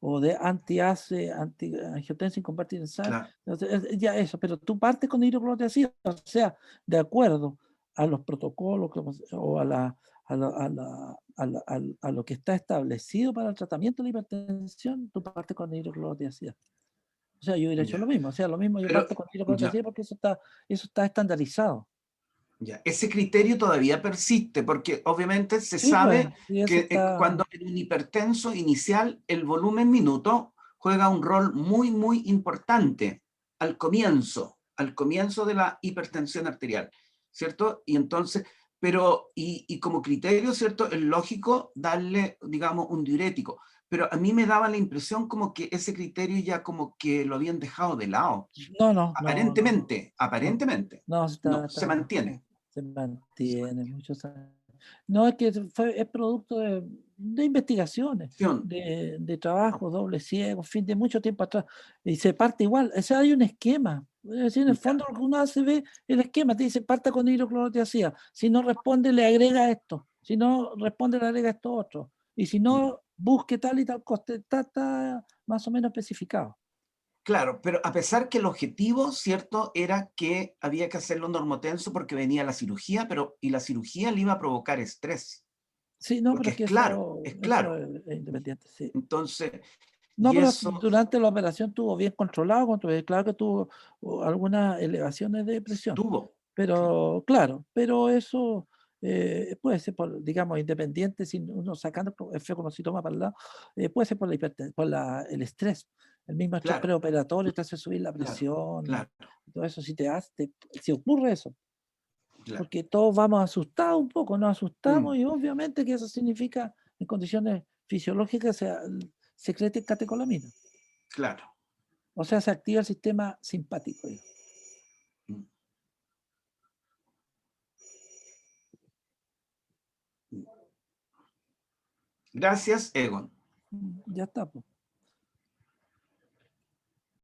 O de anti-ACE, anti-angiotensin convertible en sal. Claro. Entonces, ya eso, pero tú partes con hidroclorotiazida, o sea, de acuerdo a los protocolos o a lo que está establecido para el tratamiento de la hipertensión, tú partes con hidroclorotiazida. O sea, yo hubiera hecho Ya. lo mismo, o sea, lo mismo yo Pero, parto con hidroclorotiazida ya, porque eso está estandarizado. ya. Ese criterio todavía persiste, porque obviamente se Sí, pues, sabe sí, eso que está. cuando en un hipertenso inicial el volumen minuto juega un rol muy, muy importante al comienzo de la hipertensión arterial, ¿cierto? Y entonces, pero, y como criterio, ¿cierto? Es lógico darle, digamos, un diurético, pero a mí me daba la impresión como que ese criterio ya como que lo habían dejado de lado. No, no, no, no, Aparentemente, no, aparentemente, no, no, se mantiene. se mantiene muchos años. No, es que es producto de investigaciones, Acción. de trabajo doble ciego, en fin, de mucho tiempo atrás. Y se parte igual, o sea, hay un esquema. Es decir, en el fondo lo que uno hace ve el esquema, te dice, parta con hidroclorotiazida. Si no responde, le agrega esto. Si no responde, le agrega esto otro. Y si no, busque tal y tal coste. Está más o menos especificado. Claro, pero a pesar que el objetivo, ¿cierto?, era que había que hacerlo normotenso porque venía la cirugía, pero y la cirugía le iba a provocar estrés, Sí, no, pero porque es que es eso claro. es independiente, sí. Entonces, No, y pero eso durante la operación estuvo bien controlado, claro que tuvo algunas elevaciones de presión, tuvo. pero claro, pero eso puede ser por, digamos, independiente, sin uno sacando el febronocitoma para el lado, puede ser por el estrés, el mismo estrés Claro, preoperatorio te hace subir la claro, presión claro, y todo eso, si ocurre eso, claro. porque todos vamos asustados un poco, nos Mm, asustamos y obviamente que eso significa en condiciones fisiológicas se secreten catecolamina. claro. O sea, se activa el sistema simpático. Mm, mm. Gracias, Egon. Ya está, pues.